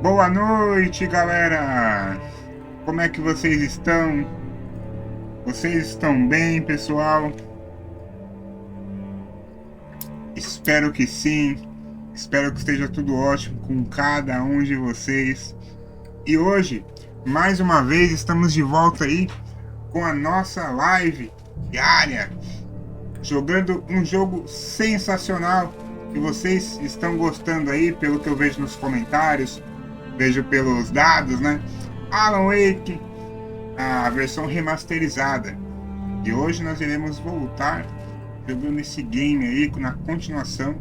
Boa noite, galera! Como é que vocês estão? Vocês estão bem, pessoal? Espero que sim. Espero que esteja tudo ótimo com cada um de vocês. E hoje, mais uma vez, estamos de volta aí com a nossa live diária, jogando um jogo sensacional que vocês estão gostando aí, pelo que eu vejo nos comentários. Vejo pelos dados, né? Alan Wake, a versão remasterizada. E hoje nós iremos voltar jogando esse game aí na continuação.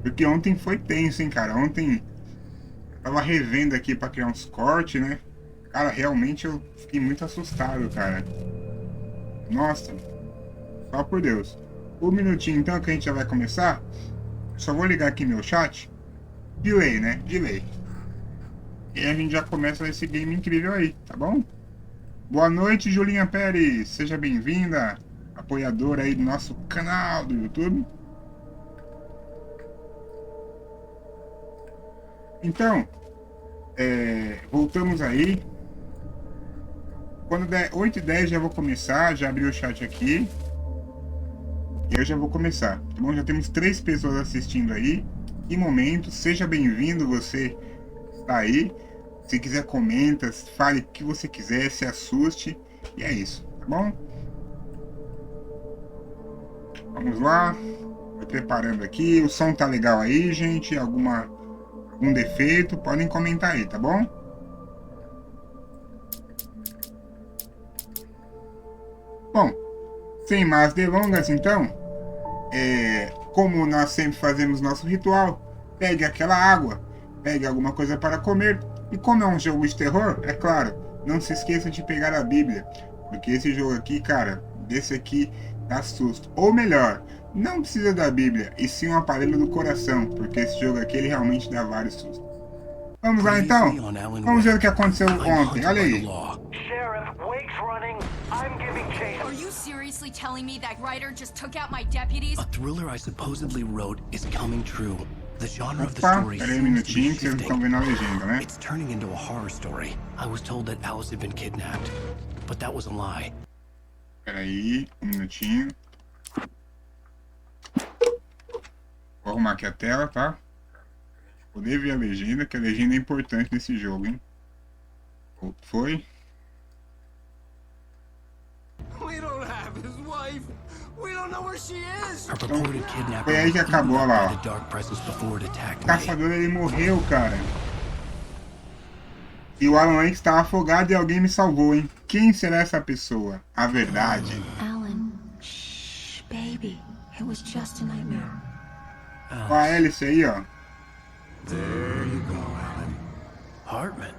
Porque ontem foi tenso, hein, cara? Ontem eu tava revendo aqui pra criar uns cortes, né? Cara, realmente eu fiquei muito assustado, cara. Nossa, só por Deus. Um minutinho então que a gente já vai começar. Só vou ligar aqui meu chat. Delay, né? Delay. E a gente já começa esse game incrível aí, tá bom? Boa noite, Julinha Pérez. Seja bem-vinda, apoiadora aí do nosso canal do YouTube. Então, voltamos aí. Quando der 8h10 já vou começar, já abri o chat aqui. E eu já vou começar, tá bom? Já temos 3 pessoas assistindo aí. Que momento, seja bem-vindo você tá aí. Se quiser, comenta, fale o que você quiser, se assuste. E é isso, tá bom? Vamos lá. Tô preparando aqui. O som tá legal aí, gente? Algum defeito? Podem comentar aí, tá bom? Bom, sem mais delongas, então. Como nós sempre fazemos nosso ritual, pegue aquela água, pegue alguma coisa para comer. E como é um jogo de terror, é claro, não se esqueça de pegar a Bíblia, porque esse jogo aqui, cara, desse aqui dá susto. Ou melhor, não precisa da Bíblia, e sim um aparelho do coração, porque esse jogo aqui ele realmente dá vários sustos. Vamos lá então? Vamos ver o que aconteceu ontem, olha aí. Sheriff, Wake's running. I'm giving chase. Are you seriously telling me that writer just took out my deputies? A thriller I supposedly wrote is coming true. The genre of the Opa, story peraí um seems to be minutinho que vocês não estão shifting. vendo a legenda, né? It's turning into a horror story. I was told that Alice had been kidnapped, but that was a lie. Peraí, um minutinho. Vou arrumar aqui a tela, tá? Poder ver a legenda, que a legenda é importante nesse jogo, hein? Foi? We don't have his wife. We don't know where she is. Her purported kidnapper Foi aí que was acabou, eaten olha up lá, by ó. the dark presence before it O attacked me. caçador, ele morreu, cara. E o Alan Wake estava afogado e alguém me salvou, hein? Quem será essa pessoa? A verdade. Alan, shh, baby. It was just a nightmare. Ó a hélice aí, ó. There you go, Alan. Hartman,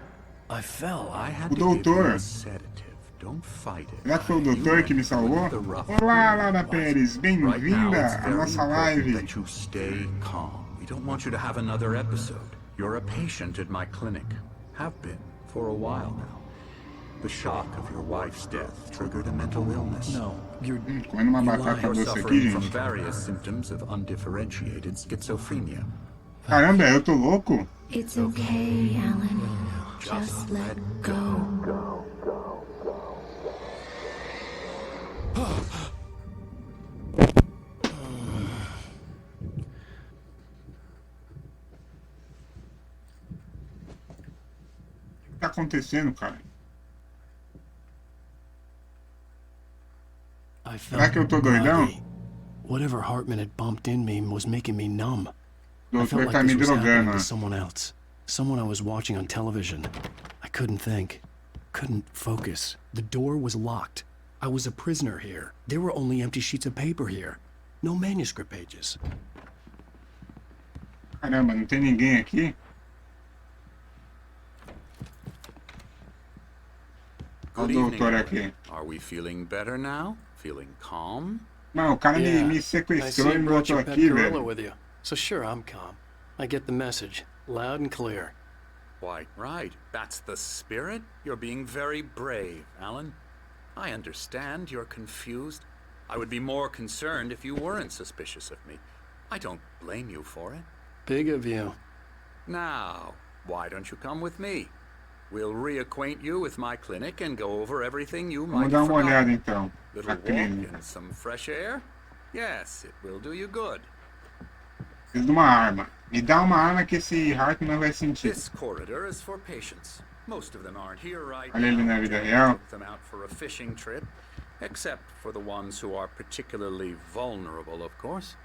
I fell. I had O to give you doutor. a sedative. Don't fight it. Será que foi o doutor que me salvou? Olá, Lara Pérez. Bem-vinda à nossa live. That you stay calm. We don't want you to have another episode. You're a patient at my clinic. Have been for a while now. The shock of your wife's death triggered a mental illness. No, you're Comendo uma batata You're doce aqui, suffering from gente. various symptoms of undifferentiated schizophrenia. Caramba, eu tô louco? It's okay, Alan. Just let go. tá acontecendo, cara? I Será felt que eu tô doidão? groggy. Whatever Hartman had bumped in me was making me numb. O I felt doutor like tá this me was happening drogando, to ó. someone else. Someone I was watching on television. I couldn't think. Couldn't focus. The door was locked. I was a prisoner here. There were only empty sheets of paper here. No manuscript pages. Caramba, não tem ninguém aqui? Olha o Good evening, doutor Alan. aqui. Are we feeling better now? Feeling calm? Não, o cara me I sequestrou see e you me brought botou your pet aqui, gorilla velho. with you. So sure, I'm calm. I get the message. Loud and clear. Quite right. That's the spirit. You're being very brave, Alan. I understand you're confused. I would be more concerned if you weren't suspicious of me. I don't blame you for it. Big of you. Now, why don't you come with me? We'll reacquaint you with my clinic and go over everything you Vamos might dar have uma olhada forgotten. então. Little Na walk clínica. and some fresh air? Yes, it will do you good. Preciso de uma arma. Me dá uma arma que esse Hartman vai sentir. This corridor is for patients. Most of them aren't here right Olha ele na now. vida Jane real. took them out for a fishing trip, except for the ones who are particularly vulnerable, of course.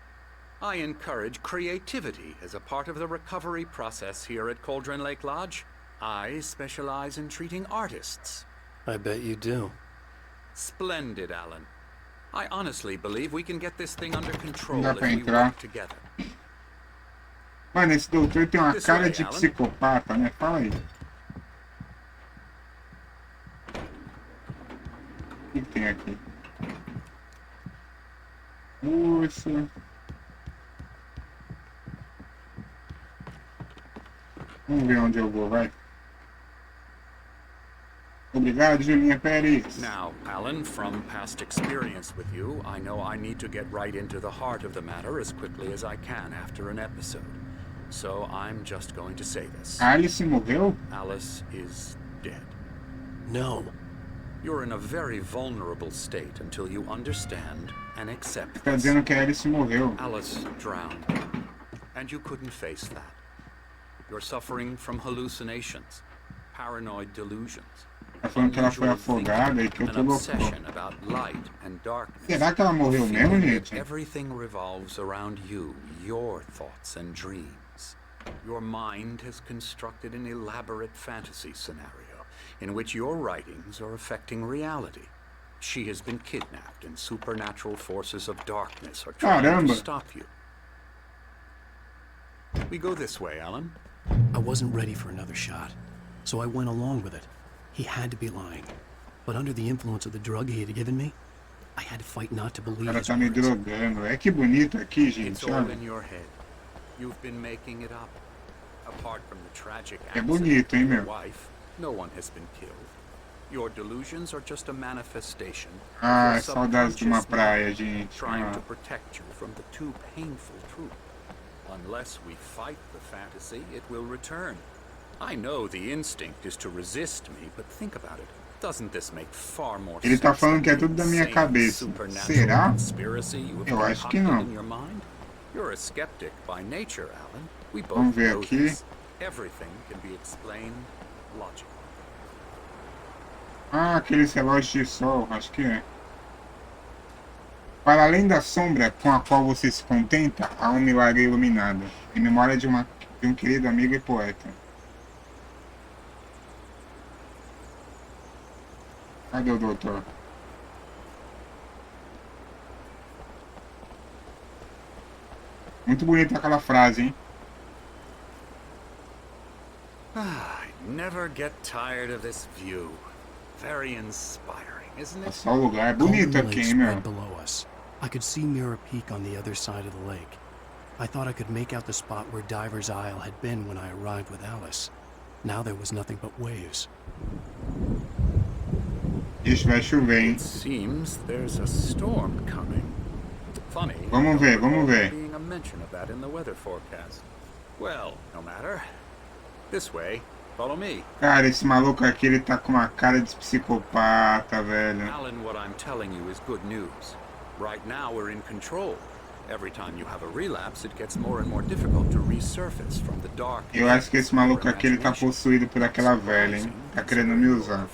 I encourage creativity as a part of the recovery process here at Cauldron Lake Lodge. I specialize in treating artists. I bet you do. Splendid, Alan. I honestly believe we can get this thing under control Dá if pra we entrar. work together. Mano, esse doutor tem uma This cara way, de Alan. psicopata, né? Fala aí. O que tem aqui? Urso. Vamos ver onde eu vou, vai. Obrigado, Julinha Pérez. Now, Alan, from past experience with you, I know I need to get right into the heart of the matter as quickly as I can after an episode. So I'm just going to say this. Alice morreu? Alice is dead. No. You're in a very vulnerable state until you understand and accept Tá this. dizendo que a Alice morreu. Alice drowned, and you couldn't face that. You're suffering from hallucinations, paranoid delusions, Tá falando que ela foi unusual afogada e thinking, que eu tô an louco. obsession about light and darkness. Será que ela morreu mesmo, Feeling that gente? everything revolves around you, your thoughts and dreams. Your mind has constructed an elaborate fantasy scenario in which your writings are affecting reality. She has been kidnapped and supernatural forces of darkness are trying Caramba. to stop you. We go this way, Alan. I wasn't ready for another shot, so I went along with it. He had to be lying. But under the influence of the drug he had given me, I had to fight not to O believe cara his tá me words. drogando. É que bonito aqui, It's gente. all Olha. in your head. You've been making it up. Apart from the tragic É accident bonito, hein, of your meu? wife, no one has been killed. Your delusions are just a manifestation of Ah, your saudades de uma subconscious praia, mind gente. trying Ah. to protect you from the too painful truth. Unless we fight the fantasy, it will return. I know the instinct is to resist me, but think about it. Doesn't this make far more Ele tá sense falando than que é the tudo da minha insane cabeça. supernatural Será? conspiracy you have Eu acho que concocted não. in your mind? You're a skeptic by nature, Alan. We both Vamos ver know aqui. this. Everything can be explained logically. Ah, aqueles relógios de sol, acho que é. Para além da sombra com a qual você se contenta, há um milagre iluminado, em memória de um querido amigo e poeta. Cadê o doutor? Muito bonita aquela frase, hein? I never get tired of this view. Very inspiring, isn't É it? só o lugar. É bonito Golden aqui, Lake hein, meu? spread below us. I could see Mirror Peak on the other side of the lake. I thought I could make out the spot where Diver's Isle had been when I arrived with Alice. Now there was nothing but waves. Ixi, vai chover, hein? It seems there's a storm coming. Funny. Vamos ver, vamos ver. Being a mention of that in the weather forecast. Well, no matter. This way. Follow me. Cara, esse maluco aqui, ele tá com uma cara de psicopata, velho. Alan, what I'm telling you is good news. Right now we're in control. Every time you have a relapse, it gets more and more difficult to resurface from the dark. Eu acho que esse maluco aqui, ele tá possuído por aquela velha, hein? Tá querendo me usar.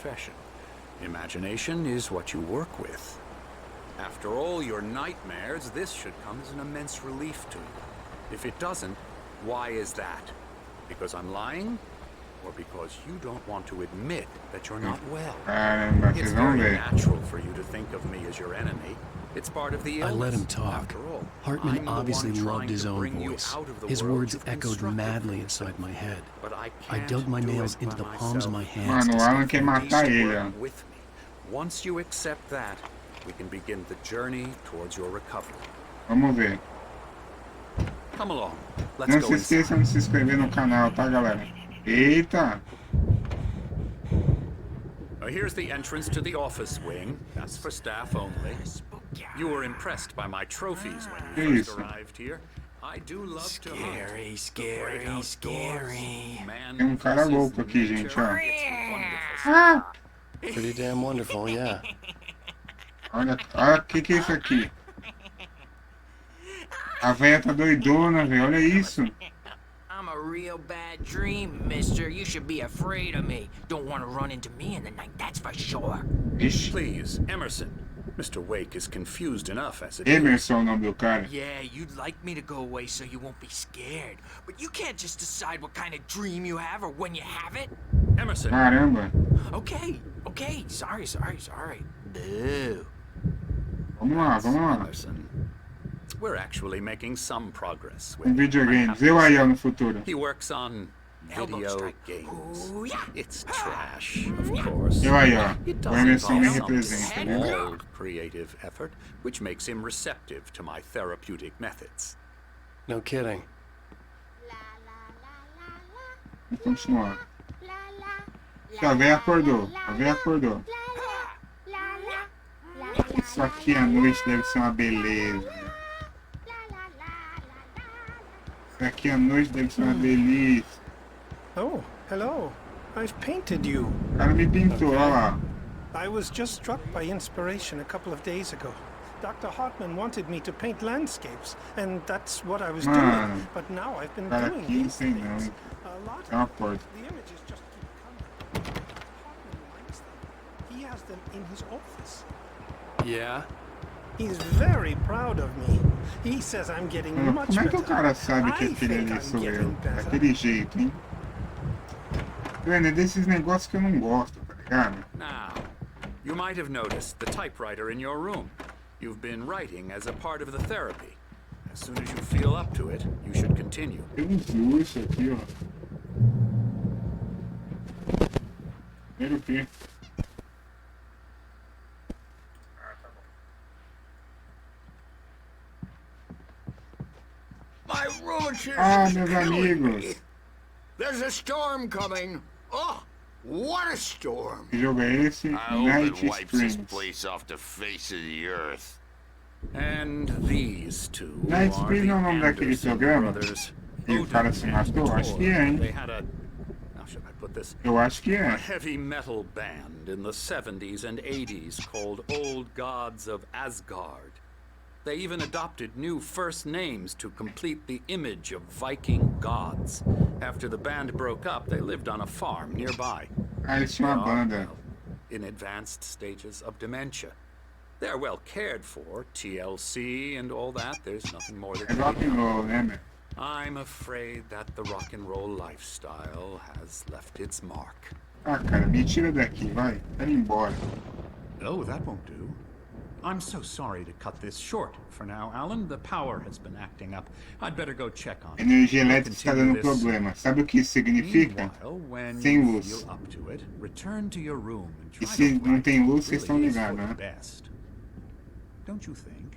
Imagination is what you work with. After all your nightmares, this should come as an immense relief to you. If it doesn't, why is that? Because I'm lying? Or because you don't want to admit that you're not well? Caramba, It's vocês vão very ver. natural for you to think of me as your enemy. It's part of the illness. I let him talk. After all, Hartman I'm the obviously one loved trying his to own bring you voice. out of the His world words you've echoed constructed madly for inside my head. But I I can't dug my do nails it into by the palms of my myself. hands. Mano, o to Alan suffer. quer matar ele, ó. With me. Once you accept that, we can begin the journey towards your recovery. Vamos ver. Come along. Let's Não go se esqueçam de se inscrever no canal, tá, galera? Eita! Here's the entrance to the office wing. That's for staff only. You were impressed by my trophies when you first Isso. arrived here. I do love to Scary, hunt. scary, The great outdoors. scary. Man Tem cara versus louco aqui, nature. gente, ó. It's wonderful. Ah! Pretty damn wonderful, yeah. Olha, olha o que é isso aqui? A véia tá doidona, velho. Olha isso. I'm a real bad dream, mister. You should be afraid of me. Don't want to run into me in the night, that's for sure. Ixi. Please, Emerson. Mr. Wake is confused enough as it is. Emerson é o nome do cara. Yeah, you'd like me to go away so you won't be scared. But you can't just decide what kind of dream you have or when you have it. Emerson. Caramba. Okay, sorry. Boo. Vamos lá, vamos lá. Emerson. We're actually making some progress with Com him, I have videogames. to Eu aí, say. ó, no futuro. He works on Elbow video strike. games. Ooh, yeah. It's trash, of course. Eu aí, ó. It O does Emerson me involve some representa, né? small creative effort, which makes him receptive to my therapeutic methods. No kidding. Vamos continuar. A véia acordou. A véia acordou. Isso aqui à noite deve ser uma beleza. Isso aqui à noite deve ser uma delícia. Oh, hello. I've painted you. O cara me pintou, olha lá. I was just struck by inspiration a couple of days ago. Dr. Hartman wanted me to paint landscapes, and that's what I was Mano, doing. But now I've been cara doing aqui não these sei things. não. A lot É uma of porta. the images just keep coming. Hartman likes them. He has them in his office. Yeah? He's very proud of me. He says I'm getting Mano, much como é que o better. cara sabe que I aquele think ali I'm sou eu? getting better. Daquele jeito, hein? Vendo, é desses negócios que eu não gosto, tá ligado? Now, you might have noticed the typewriter in your room. You've been writing as a part of the therapy. As soon as you feel up to it, you should continue. Tem uns luxos aqui, ó. Primeiro o quê? My rheumatism Ah, is meus killing me. amigos. There's a storm coming. Oh, what a storm. Que jogo é esse? I hope Night it wipes this Springs. place off the face of the earth. And these two Night are Springs the é o nome daquele Anderson programa? brothers. E o cara se matou? Acho que é, They hein? had a... How should I put this? Eu acho que A é. heavy metal band in the 70s and 80s called Old Gods of Asgard. They even adopted new first names to complete the image of Viking gods. After the band broke up, they lived on a farm nearby. Ah, eles tinham uma banda. In advanced stages of dementia. They're well cared for, TLC and all that. There's nothing more that É rock and roll, né, meu? I'm afraid that the rock and roll lifestyle has left its mark. Ah, cara, me tira daqui, vai. Vai embora. Oh, that won't do. I'm so sorry to cut this short for now, Alan. The power has been acting up. I'd better go check on it. Energia We'll elétrica está continue dando this. problema. Sabe o que isso significa? Meanwhile, when Sem you luz. feel up to it, return to your room and E try se to não write tem luz, what vocês estão really is ligados, for the né? best. Don't you think?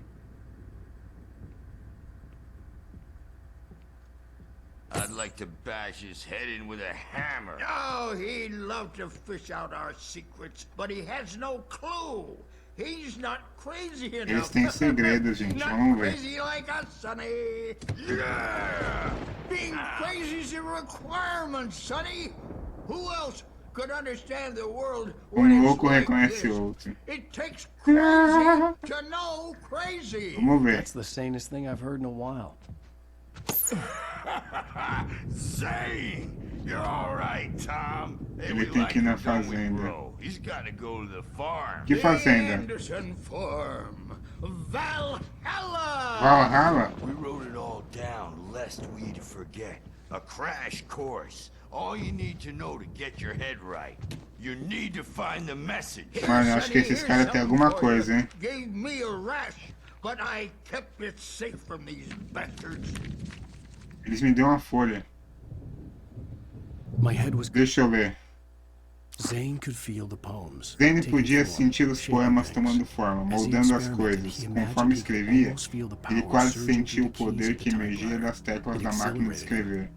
I'd like to bash his head in with a hammer. Oh, he'd love to fish out our secrets, but he has no clue. He's not crazy Eles enough. têm segredos, gente. Not Vamos ver. crazy like us, Sonny. Yeah! Being crazy's a requirement, Sonny. Who else could understand the world Um when it's louco like reconhece this. outro. It takes crazy to know crazy. Vamos ver. That's the sanest thing I've heard in a while. Zane! You're alright, Tom. Hey, Ele we tem like que ir na him, don't we, fazenda. bro? He's gotta go to the farm. Que The fazenda? Anderson Farm. Valhalla! Valhalla? We wrote it all down lest we'd forget. A crash course. All you need to know to get your head right. You need to find the message. Mano, eu acho que esses caras têm alguma coisa, hein? Gave me a rash, but I kept it safe from these bastards. Eles me deu uma folha. My head was. Deixa eu ver. Zane could feel the poems. Zane taking podia form, sentir os shaping poemas things. tomando forma, As he moldando as experimented, coisas. he Conforme imagined he could escrevia, almost feel the ele power quase surging sentia o through the poder keys que of the emergia typewriter. das teclas It da máquina de exhilarated escrever.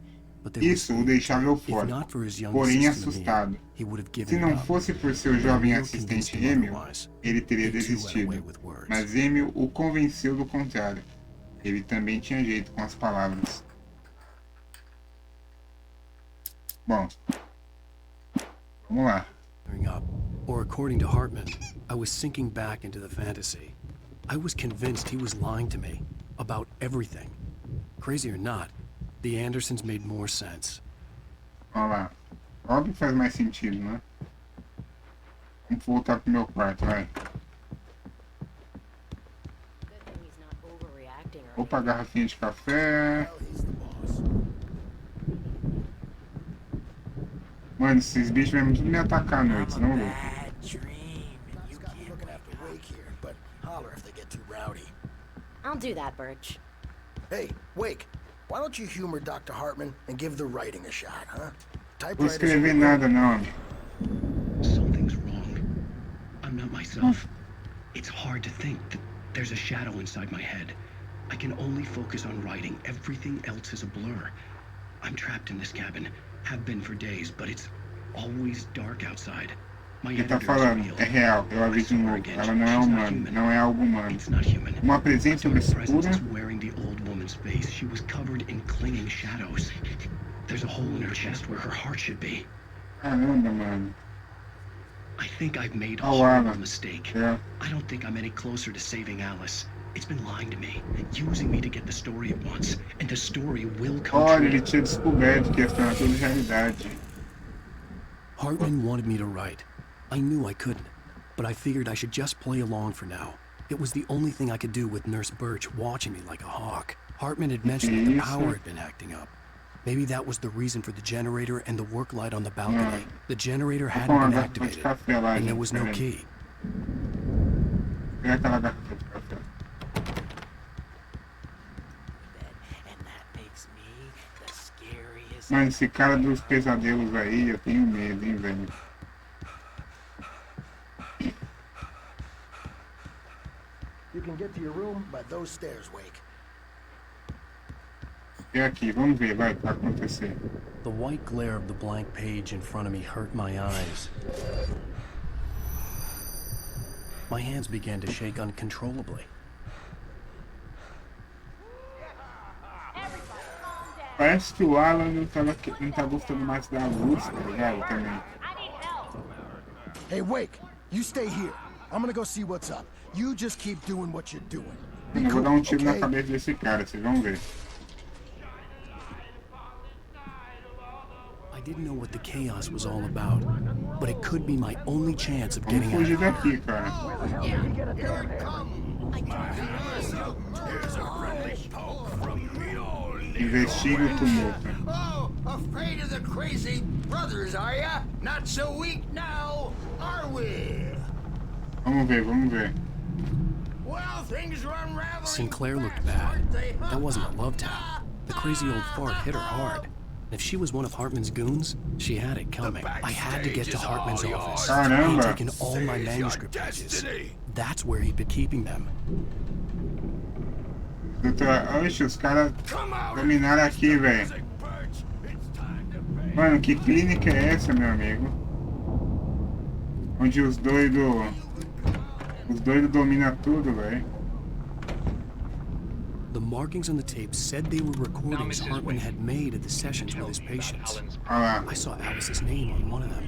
But there was Isso o food. deixava If eufórico, not for his young porém assistant assustado. Emil, he would have given Se it não up. fosse por seu But jovem Emil assistente convinced him Emil, otherwise. ele teria He too went desistido. away with words. Mas Emil o convenceu do contrário. Ele também tinha jeito com as palavras. Bom, vamos lá. Up, or according to Hartman, I was sinking back into the fantasy. I was convinced he was lying to me about everything. Crazy or not, the Andersons made more sense. Vamos lá. Óbvio que faz mais sentido, né? Vamos voltar pro meu quarto, vai. Opa, garrafinha de café. Mano, esses bichos vão tudo me atacar à noite, senão eu vou. I'll do that, Birch. Hey, Wake, why don't you humor Dr. Hartman and give the writing a shot, huh? Vou escrever nada, não. Something's wrong. I'm not myself. It's hard to think that there's a shadow inside my head. I can only focus on writing. Everything else is a blur. I'm trapped in this cabin. Have been for days, but it's always dark outside. My Ele tá editor is falando, real. é real, eu aviso de novo. Ela não é humana, não é algo humano. Uma presença obscura. Wearing the old woman's face, she was covered in clinging shadows. There's a hole in her chest where her heart should be. Caramba, mano. I think I've made a Oh, horrible wow. mistake. Yeah. I don't think I'm any closer to saving Alice. It's been lying to me, using me to get the story it wants, and the story will come Olha, true. ele tinha descoberto que ia tornar tudo realidade. Hartman wanted me to write. I knew I couldn't, but I figured I should just play along for now. It was the only thing I could do with Nurse Birch watching me like a hawk. Hartman had mentioned that the power had been acting up. Maybe that was the reason for the generator and the work light on the balcony. The generator hadn't been activated, and there was no key. Pega aquela garrafa de café. Mano, esse cara dos pesadelos aí, eu tenho medo, hein, velho. You can get to your room by those stairs, Wake. É aqui, vamos ver, vai acontecer. The white glare of the blank page in front of me hurt my eyes. My hands began to shake uncontrollably. Parece que o Alan não tá gostando mais da luz, tá ligado? Também. Hey, Wake, you stay here. I'm gonna go see what's up. You just keep doing what you're doing. Eu vou dar um tiro na cabeça desse cara, vocês vão ver. I didn't know what the chaos was all about, but it could be my only chance of Vamos getting out. fugir daqui, cara. Investigue o tumulto. Oh, afraid of the crazy brothers, are ya? Not so weak now, are we? Vamos ver, vamos ver. Well, things are unraveling. Sinclair looked bad. That wasn't a love tap. The crazy old fart hit her hard. If she was one of Hartman's goons, she had it coming. I had to get to Hartman's office. He'd taken all my manuscript pages. That's where he'd been keeping them. Doutor, oxe, os caras dominaram aqui, velho. Mano, que clínica é essa, meu amigo? Onde os doidos dominam tudo, velho. The markings on the tape said they were recordings Hartman had made at the sessions with his patients. I saw Alice's name on one of them.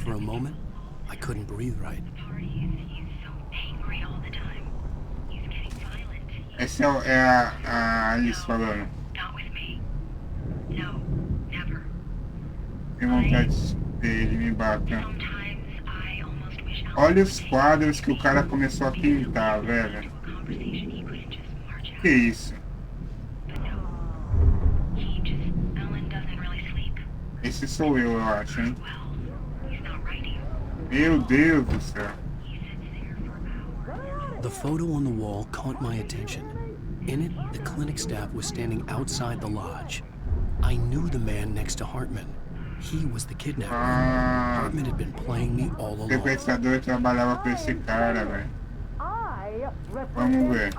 For a moment, I couldn't breathe right. Esse é a Alice falando. Tem vontade dele me bater. Olha os quadros que o cara começou a pintar, velho. Que isso? Esse sou eu acho, hein? Meu Deus do céu. The photo on the wall caught my attention. In it, the clinic staff was standing outside the lodge. I knew the man next to Hartman. He was the kidnapper. Hartman had been playing me all O along. sequestrador trabalhava com esse cara, velho. Vamos ver.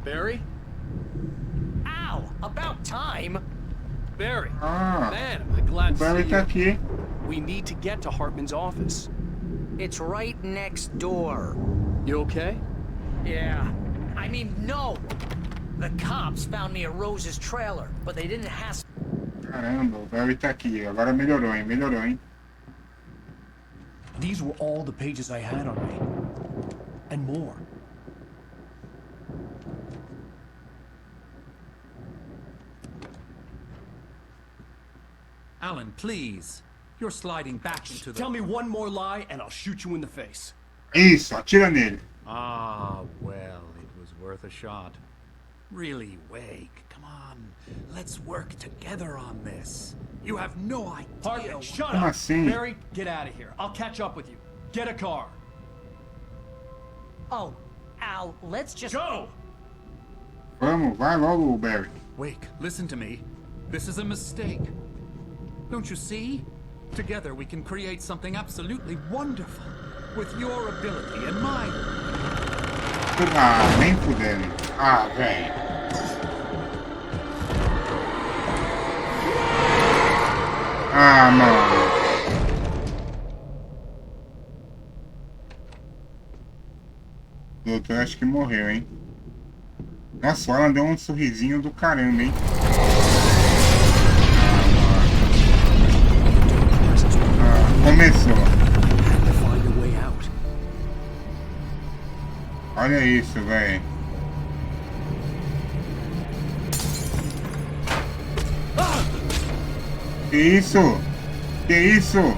Barry? Ow! About time! Barry! Ah, Man, am I glad o to Barry see tá you. aqui. We need to get to Hartman's office. It's right next door. You okay? Yeah. I mean, no! The cops found me at Rose's trailer, but they didn't have... Caramba, o Barry tá aqui. Agora melhorou, hein? Melhorou, hein? These were all the pages I had on me. And more. Alan, please. You're sliding back into the... Tell me one more lie and I'll shoot you in the face. Isso, atira nele. Ah, well, it was worth a shot. Really, Wake, come on. Let's work together on this. You have no idea... Hartman, shut Como up! assim? Barry, get out of here. I'll catch up with you. Get a car. Oh, Al, let's just... Go! Vamos, vai logo, Barry. Wake, listen to me. This is a mistake. Don't you see? Together we can create something absolutely wonderful. With your ability and mine. Ah, nem fudendo. Ah, velho. Ah, mano. O doutor acho que morreu, hein? Nossa, o Alan deu um sorrisinho do caramba, hein? Ah, começou. Olha isso, velho. Que isso? Que isso?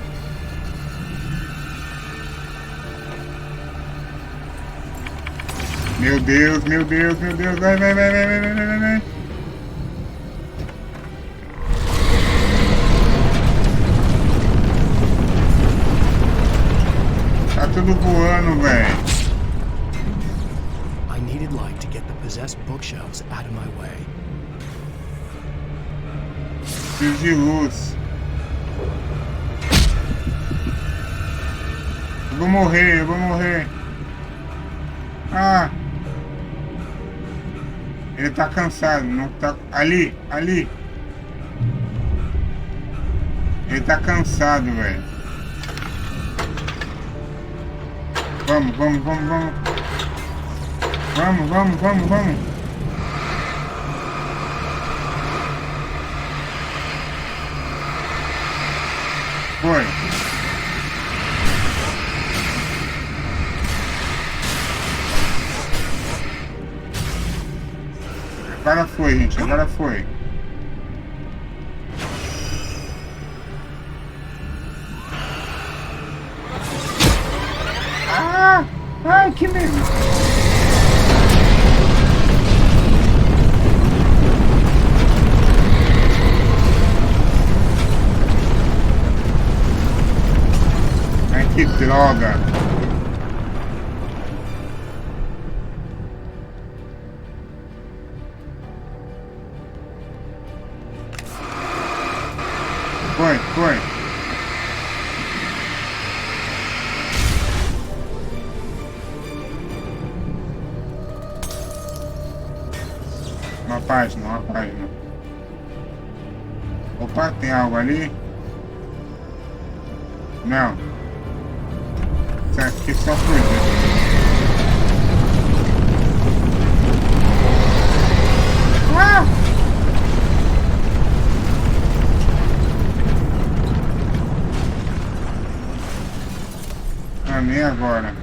Meu Deus, meu Deus, meu Deus. Vai, vai, vai, vai, vai, vai, vai, vai. Tá tudo voando, velho. I needed light to get the possessed bookshelves out of my way. Preciso de luz. Eu vou morrer, eu vou morrer. Ah! Ele tá cansado, não tá... Ali, ali. Ele tá cansado, velho. Vamos, vamos, vamos, vamos. Vamos, vamos, vamos, vamos. Foi. Agora foi, gente. Agora foi. Ah! Ai, que medo. Ai, que droga. Foi, foi. Uma página, uma página. Opa, tem algo ali? Não. Isso aqui é só coisa. Ah! E agora?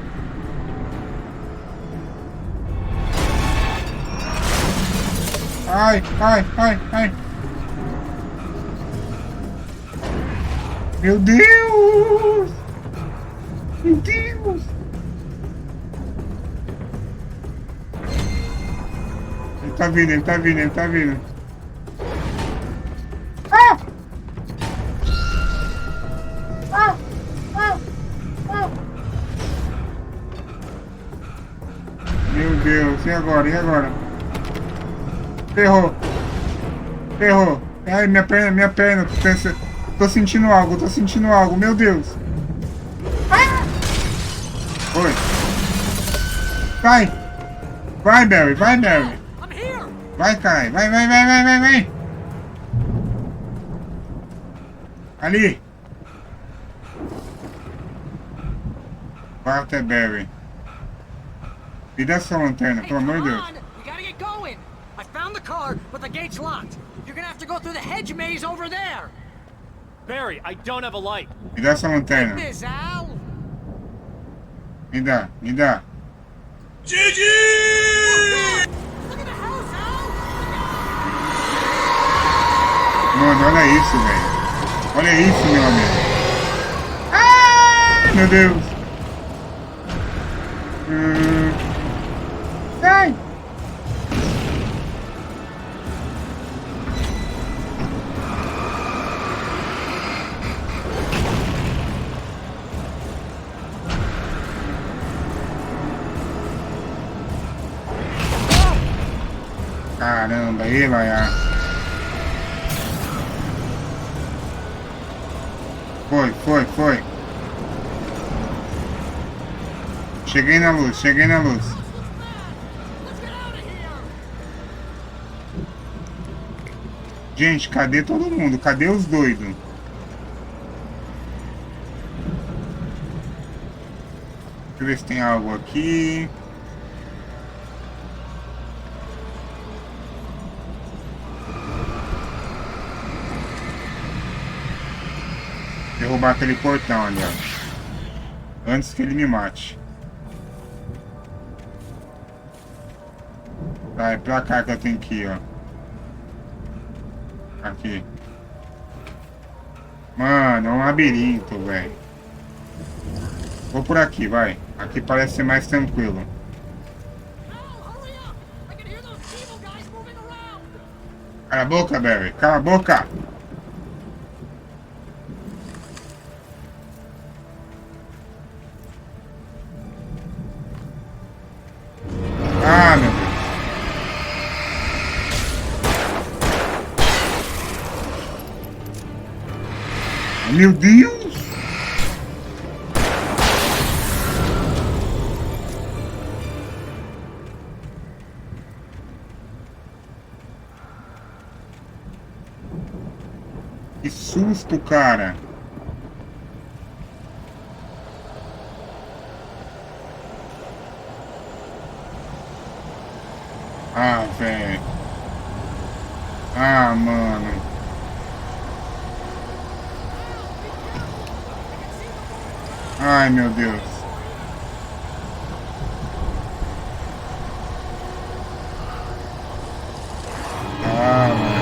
Ai, ai, ai, ai. Meu Deus! Meu Deus! Ele tá vindo, ele tá vindo, ele tá vindo. Ah! Ah! Ah! Ah! Meu Deus, e agora? E agora? Ferrou! Ferrou! Ai, minha perna, tô sentindo algo, meu Deus! Ah! Oi! Vai! Vai, Barry, vai, Barry! Vai, caralho! Vai! Ali! Vai até Barry. Me dá essa lanterna, pelo amor de Deus. We gotta get going. I found the car, but the gate's locked. You're gonna have to go through the hedge maze over there. Barry, I don't have a light. Me dá essa lanterna. This, Al. Me dá, me dá. Gigi! Look at the house, Al. Mano, olha isso, velho. Olha isso, meu amigo. Ah, meu Deus. Sai. Caramba, aí vai. Foi. Cheguei na luz. Gente, cadê todo mundo? Cadê os doidos? Deixa eu ver se tem algo aqui. Derrubar aquele portão ali, ó. Antes que ele me mate. Tá, é pra cá que eu tenho que ir, ó. Aqui. Mano, é um labirinto, velho. Vou por aqui, vai. Aqui parece ser mais tranquilo. Cala a boca, Barry. Cala a boca. Ah, meu Deus. Meu Deus! Que susto, cara! Ah, velho. Ah, mano. Ai, meu Deus. Ah, mano.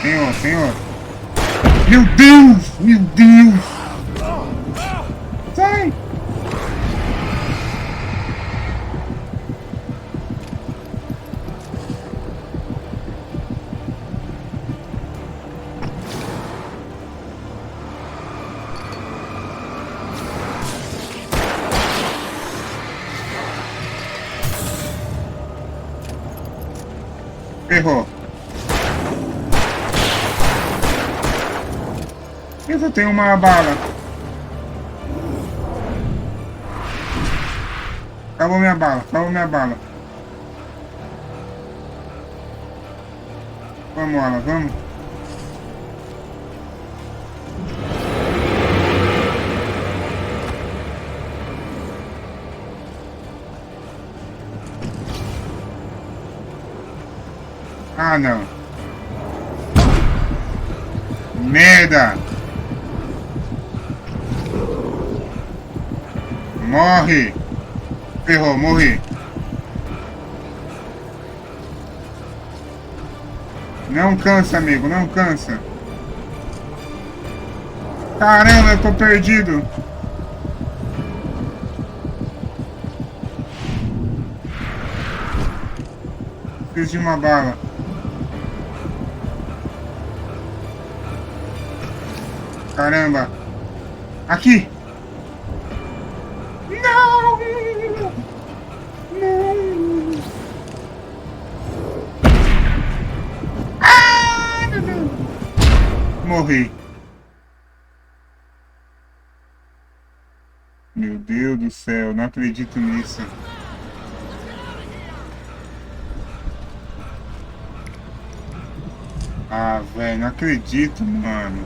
Tem outro. Meu Deus! Meu Deus! Sai! Ferrou. Eu só tenho uma bala. Acabou minha bala. Vamos, Alan, vamos. Ah, não. Merda! Morre! Ferrou, morri. Não cansa, amigo, não cansa. Caramba, eu tô perdido. Preciso de uma bala. Caramba. Aqui. Não! Não! Ah, não. Morri. Meu Deus do céu, não acredito nisso. Ah, velho, não acredito, mano.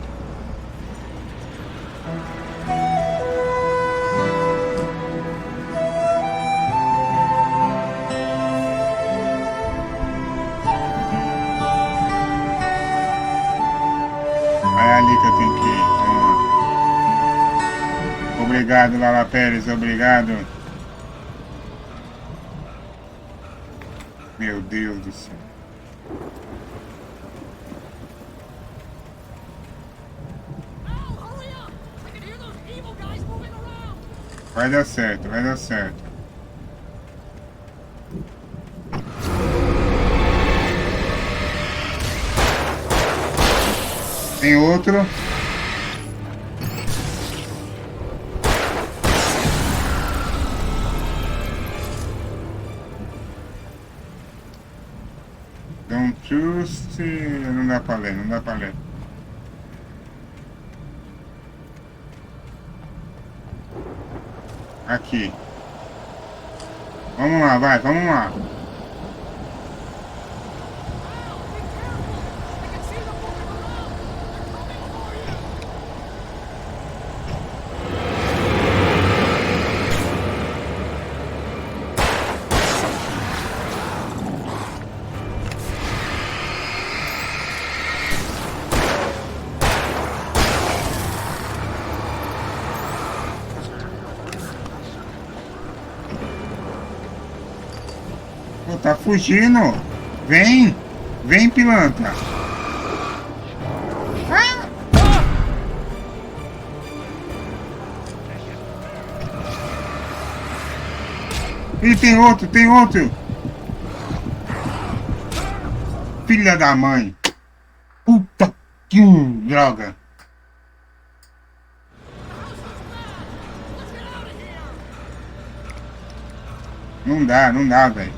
É ali que eu tenho que ir. Vamos lá. Obrigado, AyrtonPeres, obrigado. Meu Deus do céu. Vai dar certo, vai dar certo. Tem outro. Don't trust. Não dá pra ler, não dá pra ler. Aqui. Vamos lá, vai, vamos lá. Pô, tá fugindo. Vem. Vem, pilantra. Ah! E tem outro, tem outro. Filha da mãe. Puta que droga. Não dá, velho.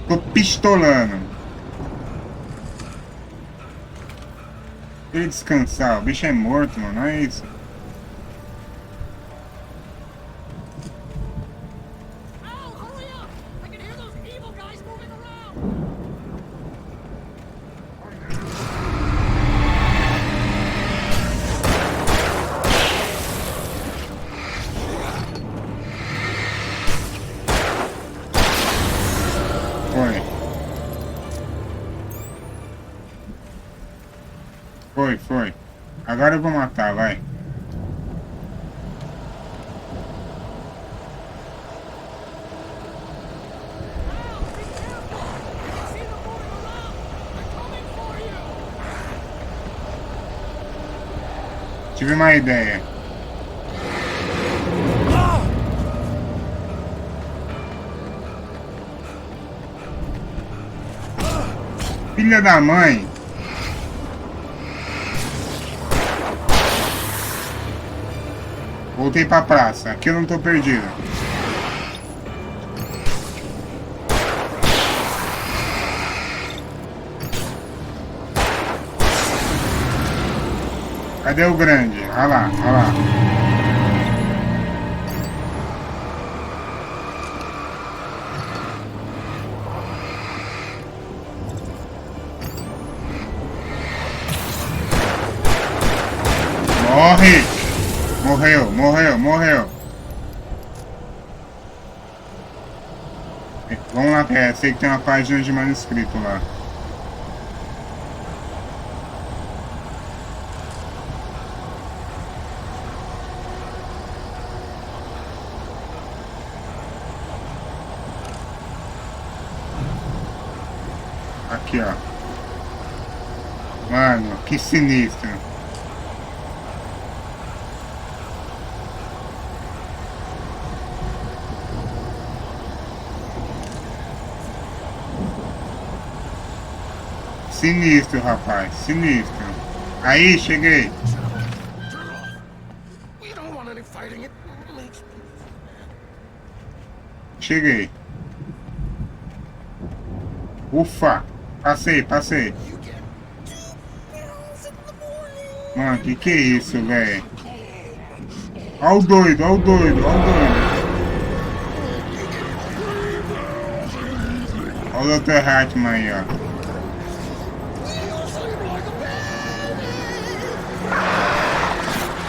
Tô pistolando. Ele descansar, o bicho é morto, mano, não é isso? Foi. Agora eu vou matar, vai. Tive uma ideia. Filha da mãe. Voltei pra praça. Aqui eu não tô perdido. Cadê o grande? Olha lá, olha lá. Morre! Morreu. Vamos lá, sei que tem uma página de manuscrito lá. Aqui, ó. Mano, que sinistro. Sinistro, rapaz. Sinistro. Aí, cheguei. Cheguei. Ufa. Passei, passei. Mano, que é isso, velho? Ó o doido, ó o doido, ó o doido. Ó o Dr. Hartman aí, ó.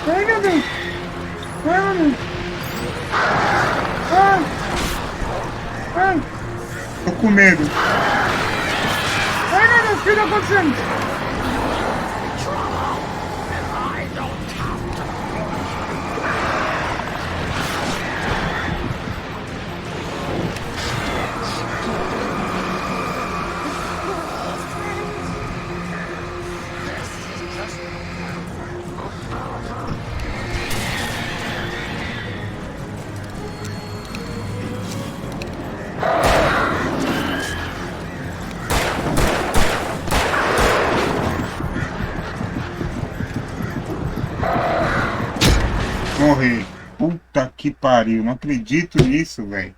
Ai, meu Deus. Ai, meu Deus. Ai. Ai. Tô com medo. Ai, meu Deus, o que tá acontecendo? Morri. Puta que pariu. Não acredito nisso, velho.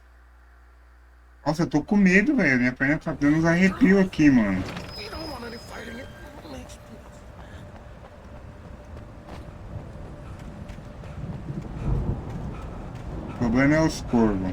Nossa, eu tô com medo, velho. Minha perna tá dando uns arrepios aqui, mano. O problema é os corvos.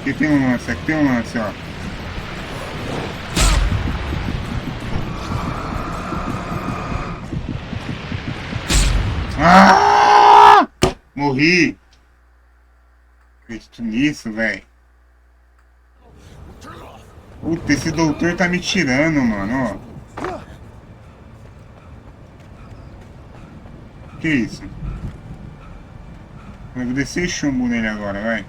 Aqui tem um lance, ó. Ah! Morri! Acredito nisso, velho. Puta, esse doutor tá me tirando, mano, ó. Que isso? Eu vou descer chumbo nele agora, vai.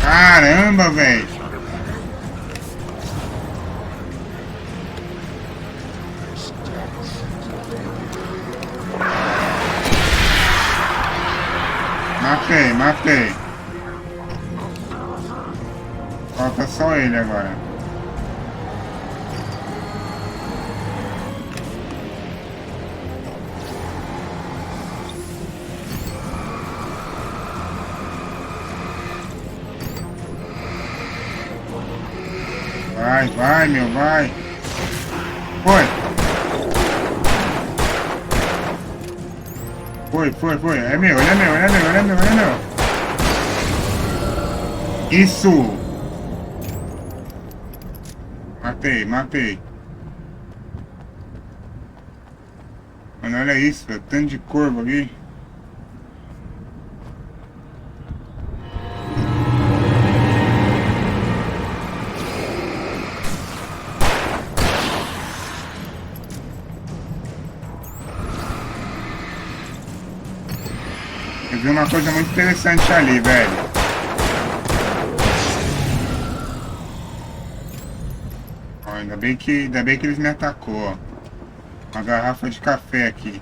Caramba, velho. Matei. Falta só ele agora. Vai, meu, vai. Foi. É meu. Isso! Matei. Mano, olha isso, velho. Tanto de corvo ali. Eu vi uma coisa muito interessante ali, velho. Ó, ainda bem que eles me atacou, ó. Uma garrafa de café aqui.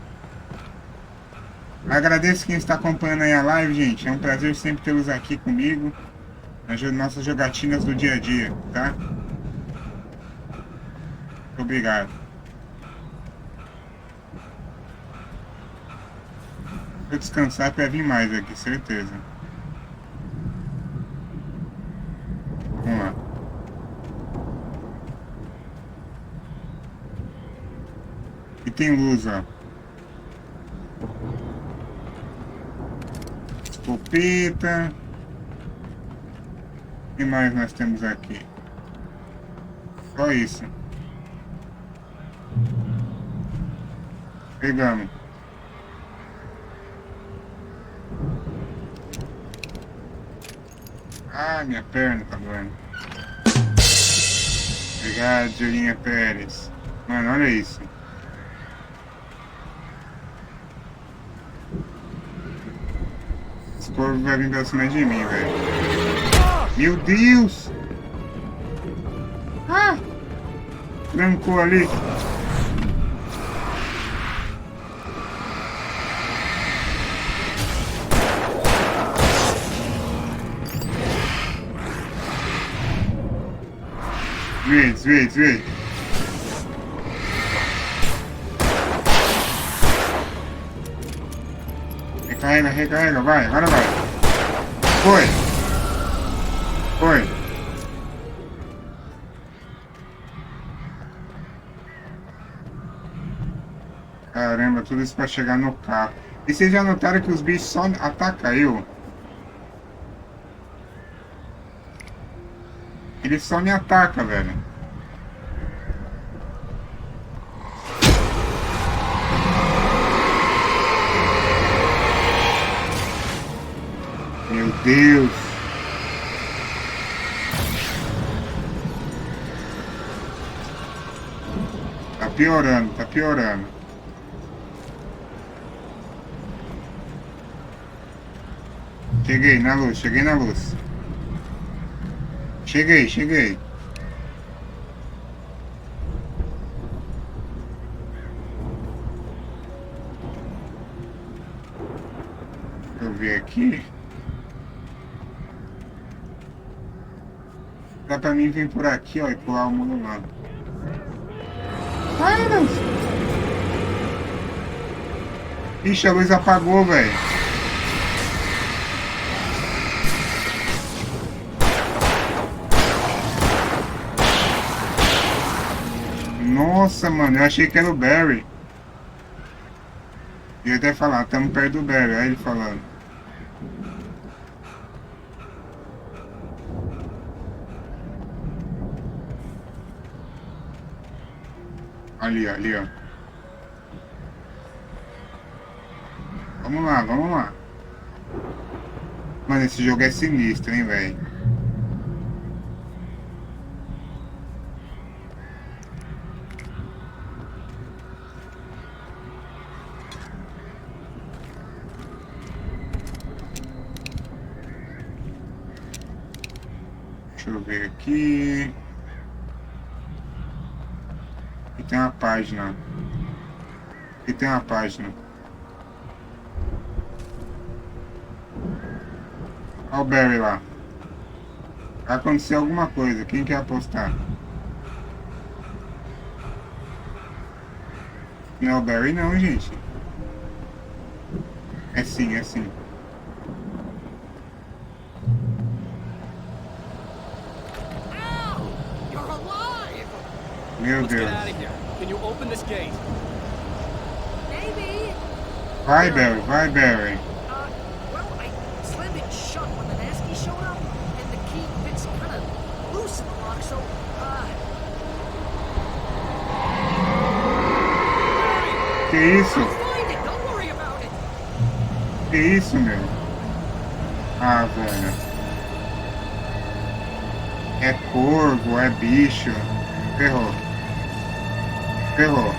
Agradeço quem está acompanhando aí a live, gente. É um prazer sempre tê-los aqui comigo. Nas nossas jogatinas do dia a dia, tá? Muito obrigado. Vou descansar para vir mais aqui, certeza. Vamos lá. E tem luz, ó. Escopeta. O que mais nós temos aqui? Só isso. Pegamos. Ah, minha perna tá doendo. Obrigado, AyrtonPeres. Mano, olha isso. Esse corvo vai vir pra cima de mim, velho. Meu Deus! Ah! Trancou ali. Vê. Recarrega, vai, agora vai. Foi. Caramba, tudo isso pra chegar no carro. E vocês já notaram que os bichos só atacam eu? Ele só me ataca, velho. Meu Deus. Tá piorando. Cheguei na luz. Cheguei. Deixa eu ver aqui. Dá pra mim vir por aqui, ó, e pular o muro lá. Ai, meu Deus! Ixi, a luz apagou, velho. Nossa, mano, eu achei que era o Barry. Ia até falar, estamos perto do Barry, aí ele falando. Ali, ó. Vamos lá. Mano, esse jogo é sinistro, hein, velho. Deixa eu ver aqui. Aqui tem uma página. Olha o Barry lá. Vai acontecer alguma coisa. Quem quer apostar? Não é o Barry não, gente. É sim. Meu Deus. Vai, Barry. Well, I slammed it shut when the Nasty showed up, and the key fits kind of loose in the lock, so, Que isso? Que isso, meu? Ah, velho. É corvo, é bicho. Ferrou. Ferrou.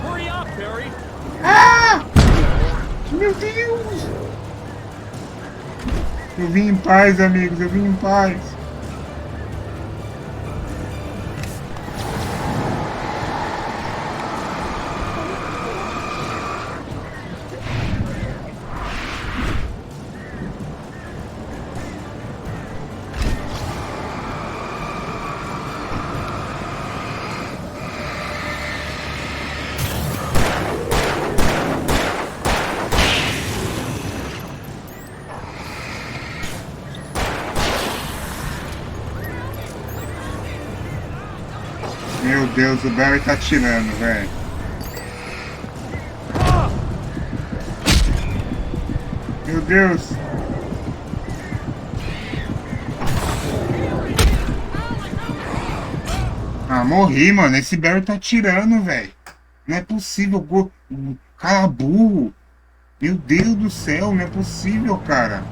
Hurry up, Barry! Ah! Meu Deus! Eu vim em paz, amigos. Eu vim em paz. Meu Deus, o Barry tá atirando, velho. Meu Deus. Ah, morri, mano. Esse Barry tá atirando, velho. Não é possível. Cara burro. Meu Deus do céu, não é possível, cara.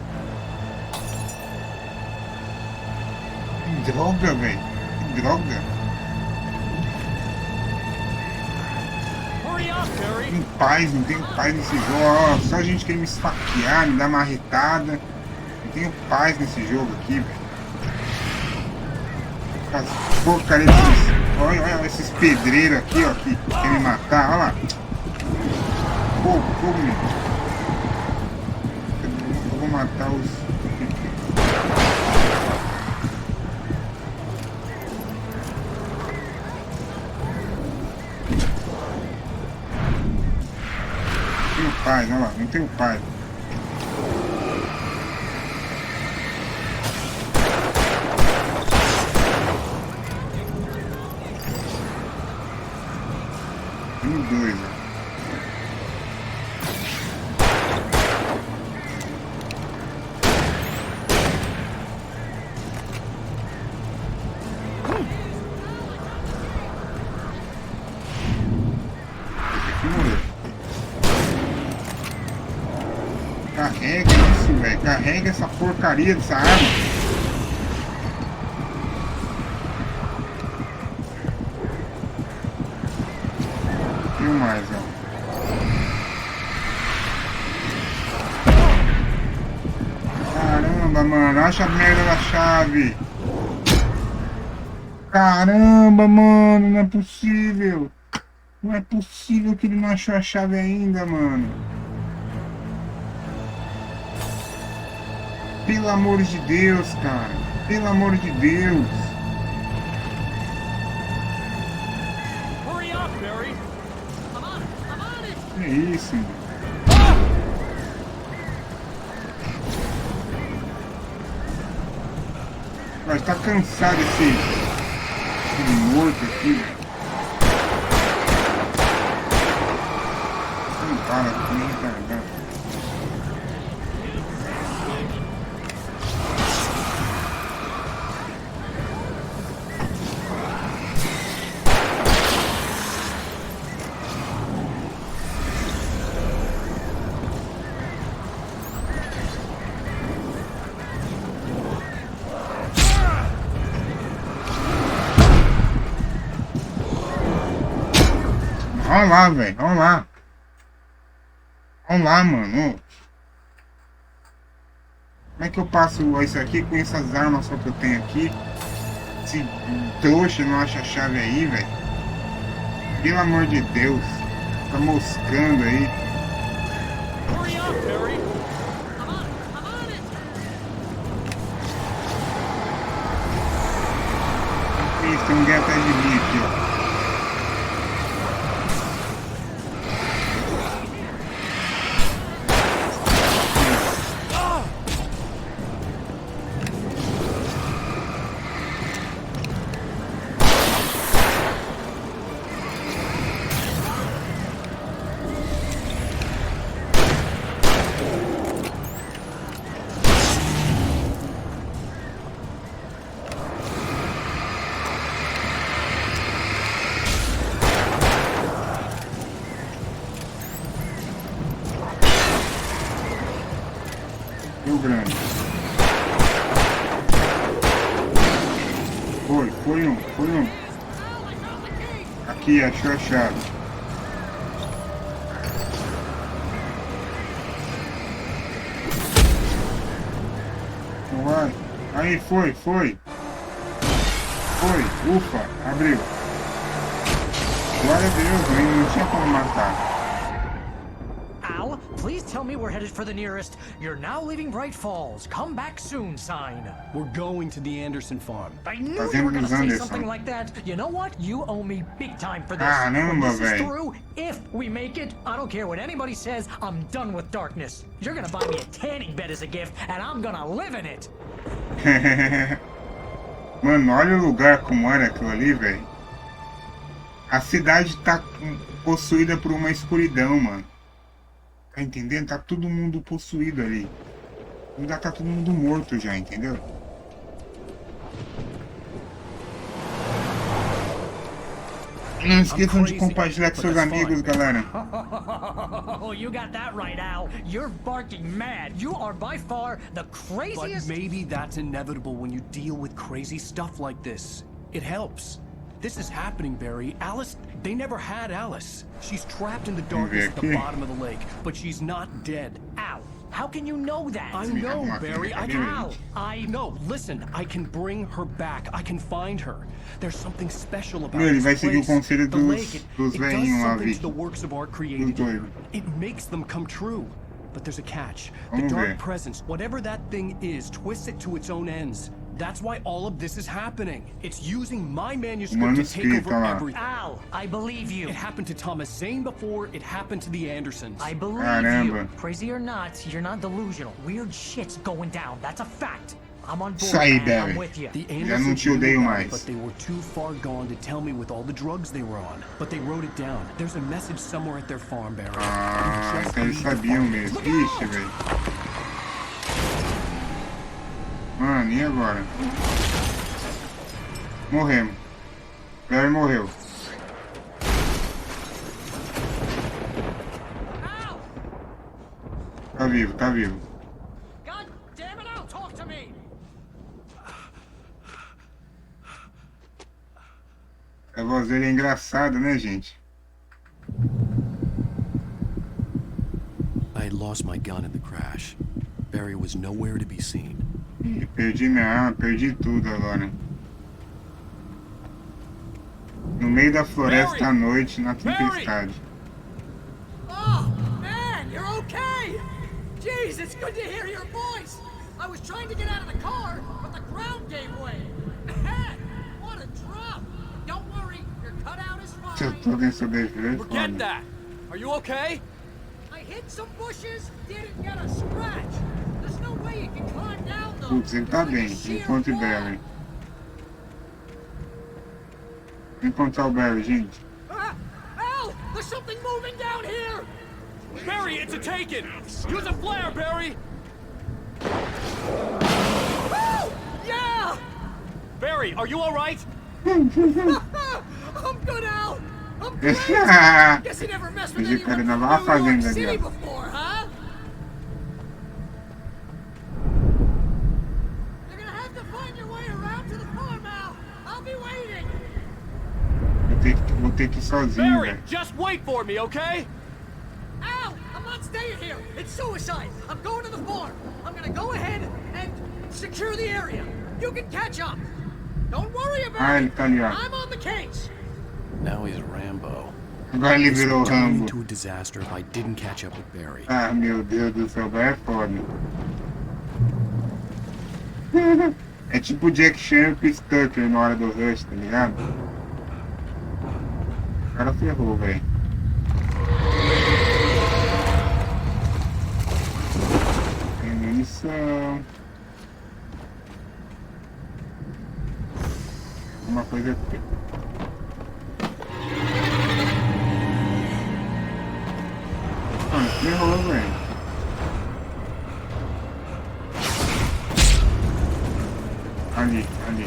Que droga, velho. Que droga. Não tem paz, não tenho paz nesse jogo. Ó, só a gente quer me esfaquear, me dar marretada. Não tenho paz nesse jogo aqui, velho. As porcaria desses. Olha esses pedreiros aqui, ó, que quer me matar. Olha lá. Fogo, meu. Eu vou matar os. Paz, olha lá, não tenho paz. Tenho dois, ó. Carrega isso, velho. Carrega essa porcaria dessa arma. Tem mais, ó. Caramba, mano. Acha a merda da chave. Caramba, mano. Não é possível. Não é possível que ele não achou a chave ainda, mano. Pelo amor de Deus, cara. Pelo amor de Deus. Que isso, mano? Mas tá cansado esse morto aqui, velho. Não para com nem carregar. Olha lá, velho. Olha lá. Olha lá, mano. Como é que eu passo isso aqui com essas armas só que eu tenho aqui? Esse trouxa não acha a chave aí, velho. Pelo amor de Deus. Tá moscando aí. Isso, tem um guia atrás de mim aqui, ó. sobrando. Foi um. Aqui, achou a chave. Vai. Aí, foi. Ufa, abriu. Glória a Deus, não tinha como matar. Al, please tell me we're headed for the nearest "You're now leaving Bright Falls. Come back soon" sign. We're going to the Anderson farm. I knew you were gonna say something like that. You know what? You owe me big time for this. When this is through, if we make it, I don't care what anybody says, I'm done with darkness. You're gonna buy me a tanning bed as a gift, and I'm gonna live in it. Mano, olha o lugar como era aquilo ali, velho. A cidade tá possuída por uma escuridão, mano. Tá entendendo? Tá todo mundo possuído ali. Ainda tá todo mundo morto já, entendeu? Não esqueçam de compartilhar com seus amigos, galera. Oh, you got that right, Al. You're barking mad. You are by far the craziest. But maybe that's inevitable when you deal with crazy stuff like this. It helps. This is happening, Barry. Alice, they never had Alice. She's trapped in the darkness at the bottom of the lake, but she's not dead. Al, how can you know that? I know, Barry. I know. Listen, I can bring her back. I can find her. There's something special about Ele vai this seguir o place. conselho The lake, dos it velhinhos does lá, something vi. to the works of art created here. It makes them come true. But there's a catch. The Vamos dark ver. presence, whatever that thing is, twists it to its own ends. That's why all of this is happening. It's using my manuscript to take over everything. Al, I believe you. It happened to Thomas Zane before, it happened to the Andersons. I believe you. Crazy or not, you're not delusional. Weird shit's going down. That's a fact. I'm on board, Isso aí, man. Barry. I'm with you. The Já não te Andersons odeio knew about it, mais. but they were too far gone to tell me with all the drugs they were on. But they wrote it down. There's a message somewhere at their farm, Barry. Ah, então eles sabiam mesmo. Ixi, velho. Mano, e agora? Morremos. Barry morreu. Tá vivo, tá vivo. God damn it, Al, talk to me. A voz dele é engraçada, né, gente? I had lost my gun in the crash. Barry was nowhere to be seen. Ih, perdi minha arma, perdi tudo agora. No meio da floresta à noite, na tempestade. Oh, man, you're okay! Jeez, it's good to hear your voice! I was trying to get out of the car, but the ground gave way. Man, what a drop! Don't worry, your cutout is fine. Se eu tô dentro sobreviver, Forget foda. that! Are you okay? I hit some bushes, didn't get a scratch. There's no way you can climb down, though. Putz, ele tá bem. Encontre Barry. Encontrar o Barry, gente. Al, there's something moving down here! Barry, it's a taken! Use a flare, Barry! Oh, yeah! Barry, are you alright? I'm good, Al! I'm great! Guess you never messed with anyone from New York City before, huh? You're gonna have to find your way around to the farm, Al. I'll be waiting. Vou ter que ir sozinho, Barry, velho. just wait for me, okay? Al, I'm not staying here. It's suicide. I'm going to the farm. I'm gonna go ahead and secure the area. You can catch up. Don't worry about ele it. tá ali, ó. I'm on the case. Now he's Rambo. Agora ele virou This would turn Rambo. into a disaster if I didn't catch up with Barry. Ah, meu Deus do céu, vai é foda. É tipo o Jack Chan e o Chris Tucker na hora do Rush, tá ligado? O cara ferrou, velho. Tem munição. Uma coisa aqui. Mano, ferrou, velho. Ali, ali.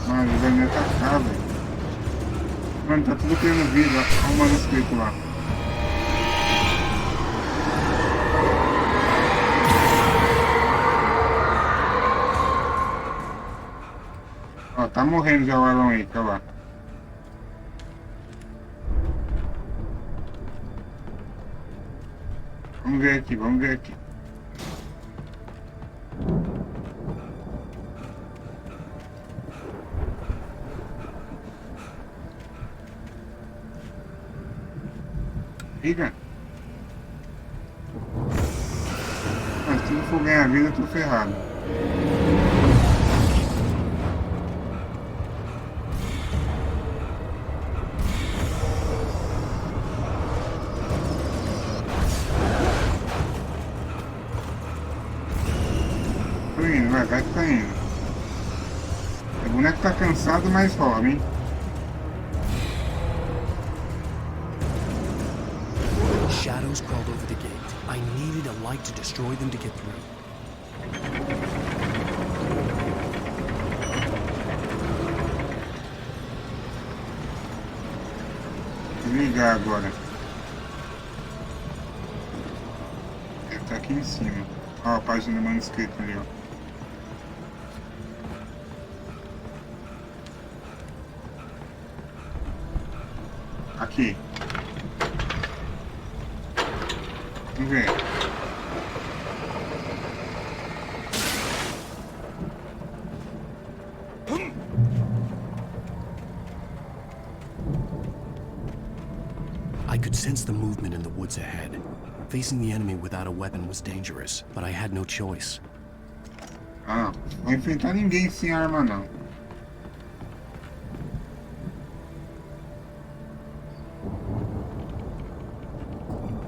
Mano, ele vai vai me atacar, velho. Mano, tá tudo querendo vir lá. Olha o manuscrito lá. Ó, tá morrendo já o Alan Wake, olha lá. Vamos ver aqui, vamos ver aqui. Liga. Mas se não for ganhar vida, eu tô ferrado. Tô indo, vai que tá indo. O boneco tá cansado, mas rola, hein? Shadows crawled over the gate. I needed a light to destroy them to get through. Vou ligar agora. Ele tá aqui em cima. Ó, a página do manuscrito ali, ó. Aqui. Vamos ver. I could sense the movement in the woods ahead. Facing the enemy without a weapon was dangerous, but I had no choice. Ah, não vou enfrentar ninguém sem arma, não.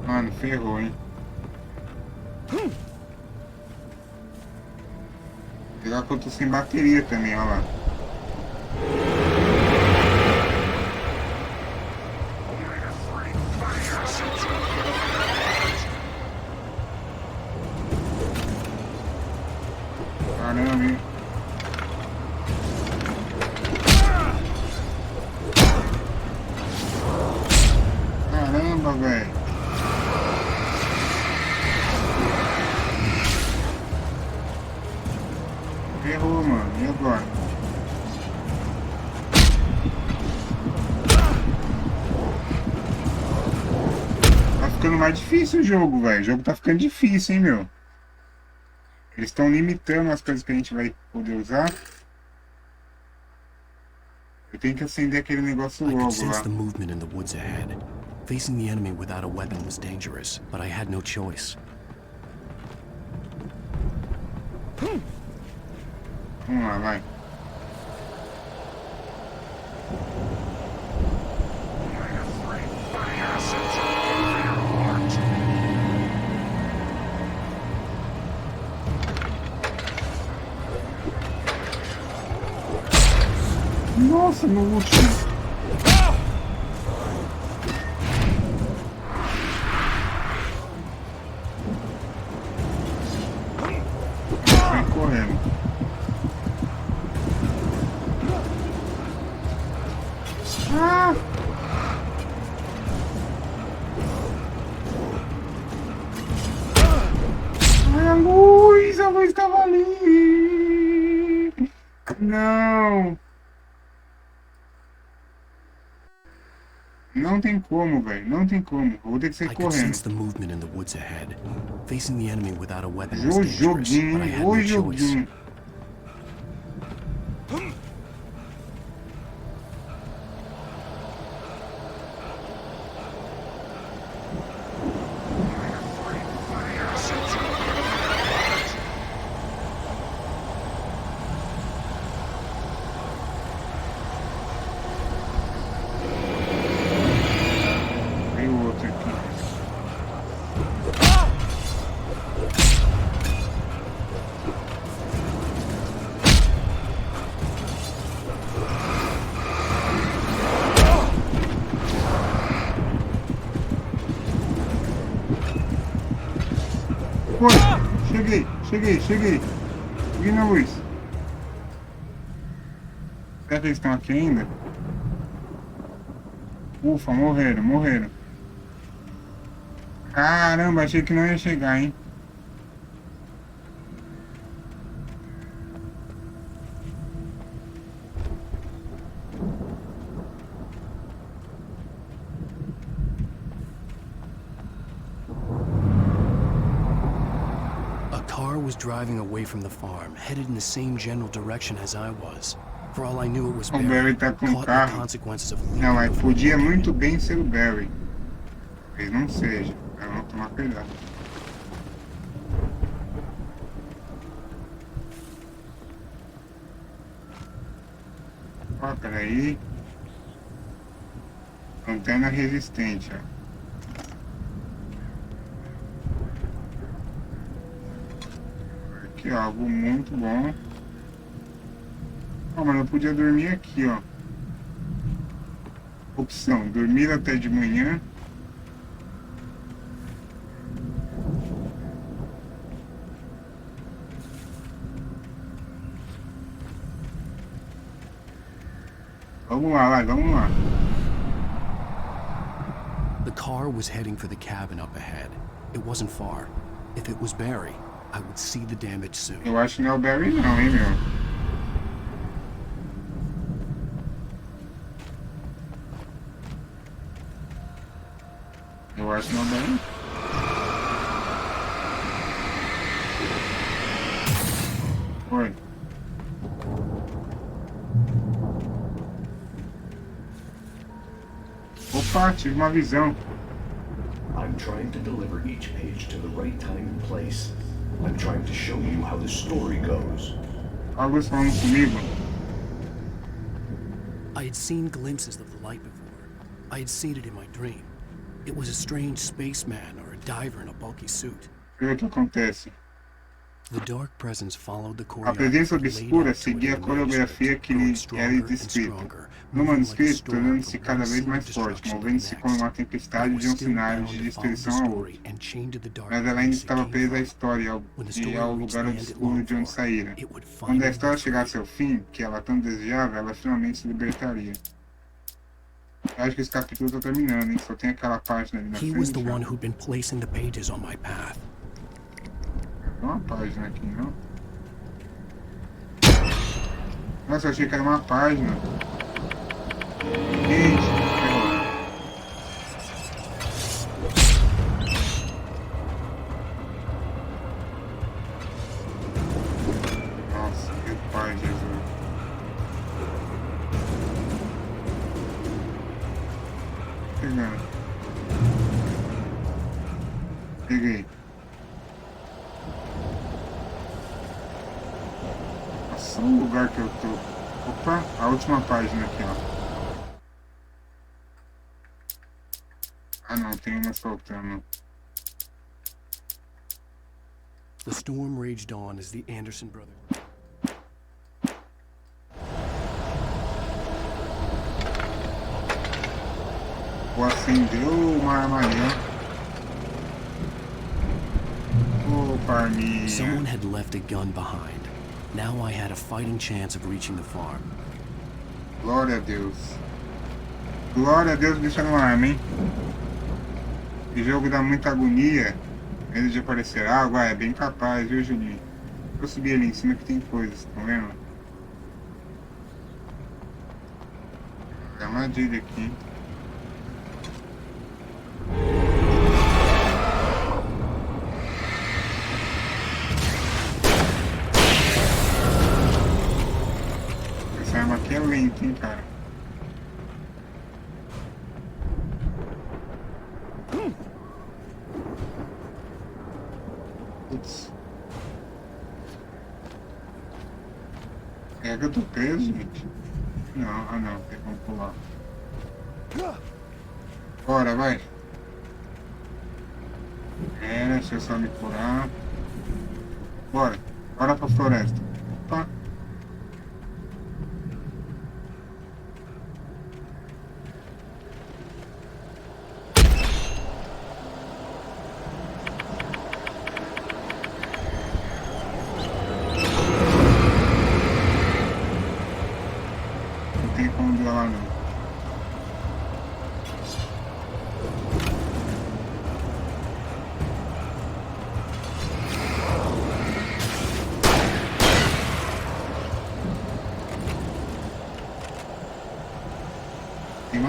Mano, ferrou, hein? Legal que eu tô sem bateria também, olha lá. Caramba, hein? Caramba, velho. Ferrou, mano. E agora? Tá ficando mais difícil o jogo, velho. O jogo tá ficando difícil, hein, meu. Eles estão limitando as coisas que a gente vai poder usar. Eu tenho que acender aquele negócio logo lá. The movement in the woods ahead. Facing the enemy without a weapon was dangerous, but I had no choice. Vamos lá, vai. Nossa, no último. Sai correndo. Ah! Ai, a luz estava ali. Não. Não tem como, velho. Não tem como. Vou ter que sair correndo. O joguinho, o joguinho. Cheguei. Cheguei na luz. Será que eles estão aqui ainda? Ufa, morreram. Caramba, achei que não ia chegar, hein? Was driving away from the farm, headed in the same general direction as I was. For all I knew, it was Barry. O Barry tá com Caught carro. the consequences of leaving. Não, mas podia muito bem ser o Barry. Talvez não seja. Vamos tomar cuidado. Ó, peraí. Lanterna resistente, ó. Aqui, ó, algo muito bom. Ó, mas eu podia dormir aqui, ó. Opção, dormir até de manhã. Vamos lá, vamos lá. The car was heading for the cabin up ahead. It wasn't far. If it was Barry, I would see the damage soon. Eu acho que não é o Barry não, hein, meu. Eu acho que não é o Barry. Foi. Opa, tive uma visão. I'm trying to deliver each page to the right time and place. I'm trying to show you how the story goes. Algo falando comigo. I had seen glimpses of the light before. I had seen it in my dream. It was a strange spaceman or a diver in a bulky suit. O que acontece? The dark presence followed the A presença obscura seguia a coreografia que lhe era descrita. No manuscrito, tornando-se cada vez mais forte, movendo-se como uma tempestade de um cenário de destruição a outro. Mas ela ainda estava presa à história e ao lugar obscuro de onde saíra. Quando a história chegasse ao fim, que ela tanto desejava, ela finalmente se libertaria. Eu acho que esse capítulo está terminando, hein? Só tem aquela página ali na frente. He was the one who'd been placing the pages on my path. Tem uma página aqui, não? Nossa, eu achei que era uma página. Gente, nossa, que pai, Jesus. Pegando. Peguei. Nossa, o lugar que eu tô. Opa, a última página aqui, ó. Ah não, tem umas faltando. The storm raged on as the Anderson brothers. Ou acendeu uma armadilha. Opa, minha. Someone had left a gun behind. Now I had a fighting chance of reaching the farm. Glória a Deus. Glória a Deus, deixa no arma, hein? Esse jogo dá muita agonia. Medo de aparecer água, é bem capaz, viu, Juninho? Eu subi ali em cima que tem coisas, tá vendo? Tem armadilha aqui. Essa arma aqui é lenta, hein, cara? Putz. É que eu tô preso, gente? Não, ah não, tem como pular. Bora, vai. Deixa eu só me curar. Bora, bora pra floresta. Opa.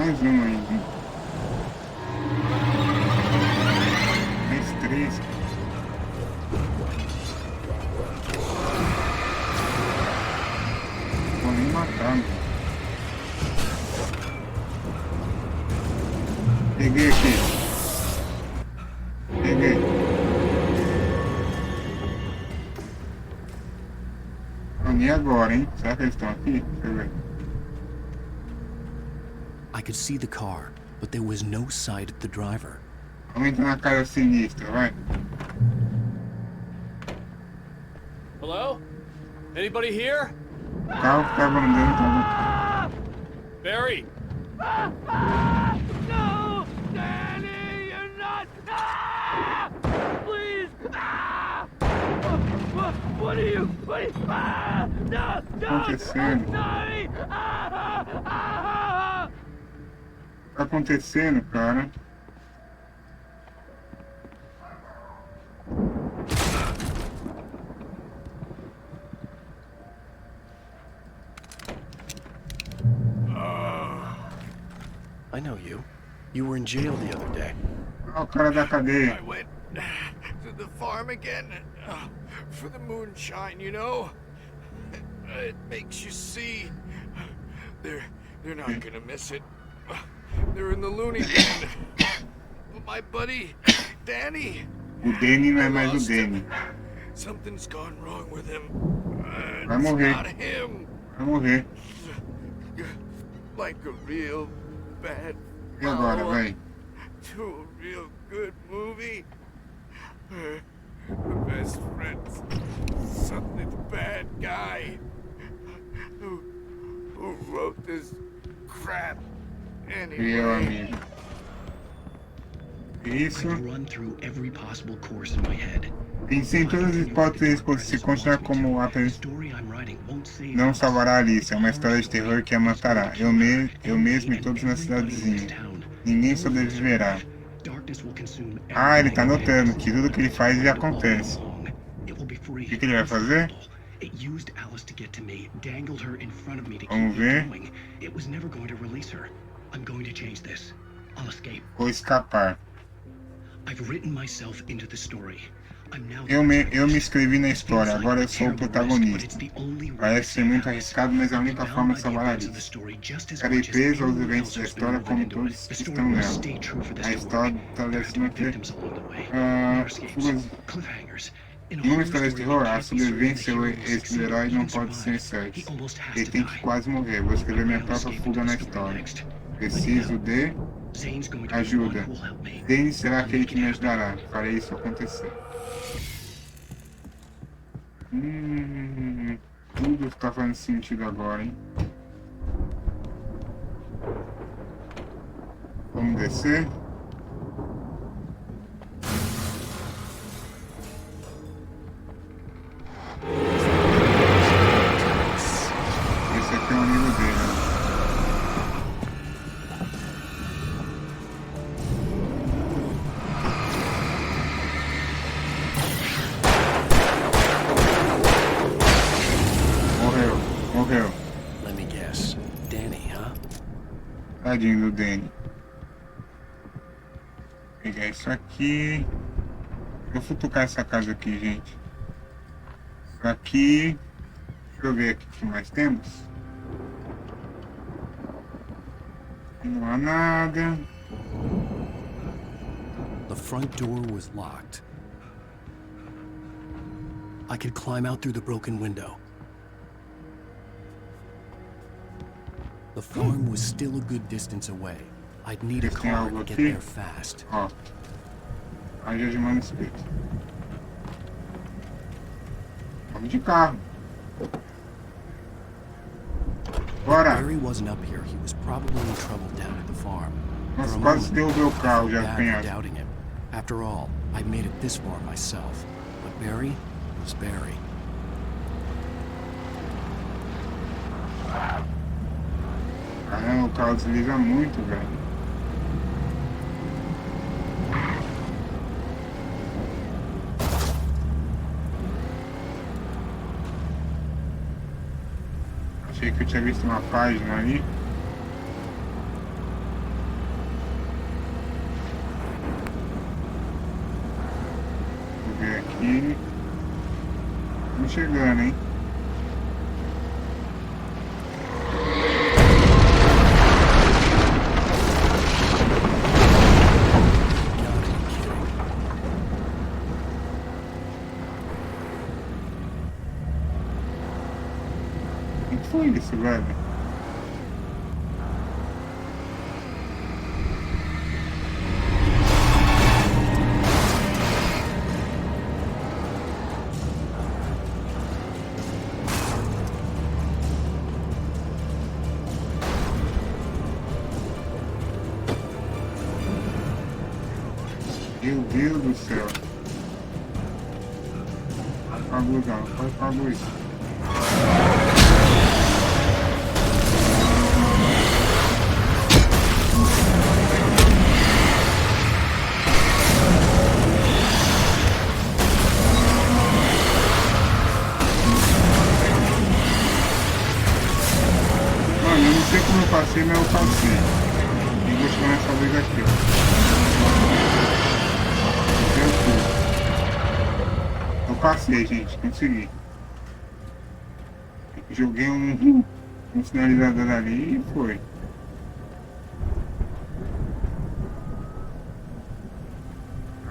Mais um ainda. Mais 3. Vou nem matar, mano. Peguei aqui. Peguei. E agora, hein? Será que eles estão aqui? Deixa eu ver. I could see the car, but there was no sight of the driver. Vamos entrar na casa sinistra, vai. Hello? Anybody here? O carro que tava andando tava... Barry! No! Danny, you're not! Ah! Please! Ah! What are you? Ah! No! No! Acontecendo? Sorry! Ah! O que tá acontecendo, cara? I know you. You were in jail the other day. O cara da cadeia. I went to the farm again for the moonshine, you know? It makes you see. They're not gonna miss it. They're in the loony bin. But my buddy, Danny. O Danny não é mais o Danny. Something's gone wrong with him. Vai It's morrer. not him. Vai morrer. Like a real bad E agora, follow-up vai? to a real good movie. The best friend's suddenly the bad guy who wrote this crap Meu anyway. amigo. Isso. I'd run through every possible course in my head. Pensei em todas as hipóteses se continuar como a Story I'm writing won't save não salvará a Alice. É uma história de terror que a matará. Eu mesmo e todos na cidadezinha. Ninguém sobreviverá. Ah, ele tá notando que tudo que ele faz já acontece. O que ele vai fazer? Vamos ver. Vou escapar. Eu me inscrevi na história, agora eu sou o protagonista. Parece ser muito arriscado, mas é a única forma de salvar a Alice. Ficarei preso aos eventos da história como todos que estão nela. A história deve manter... Em uma história de terror, a sobrevivência ou esse herói não pode ser certo. Ele tem que quase morrer. Vou escrever minha própria fuga na história. Preciso de... ajuda. Zane será aquele que me ajudará. Farei isso acontecer. Tudo está fazendo sentido agora, hein? Vamos descer. Esse aqui é o nível dele, né? Morreu. Let me guess. Danny, huh? Tadinho do Danny. Vou pegar isso aqui. Vou futucar essa casa aqui, gente. Isso aqui. Deixa eu ver aqui o que mais temos. Aqui não há nada. The front door was locked. I could climb out through the broken window. The farm was still a good distance away. I'd need a car to get there fast. Ó. Área de manuscrito. Vamos de carro. Bora! Barry wasn't up here. He was probably in trouble down at the farm. Nossa, quase derrubei o carro já, penhado. Doubting him. After all, I made it this far myself. But Barry was Barry. Caramba, o carro desliza muito, velho. Achei que eu tinha visto uma página ali. aqui. Estamos chegando, hein? O que foi isso, velho? Meu Deus do céu. Apaga a luz, não. Pode apagar a luz. Mano, eu não sei como eu passei, mas eu passei. E vou chegar nessa luz aqui, ó. Eu passei, gente, consegui. Joguei um sinalizador ali e foi.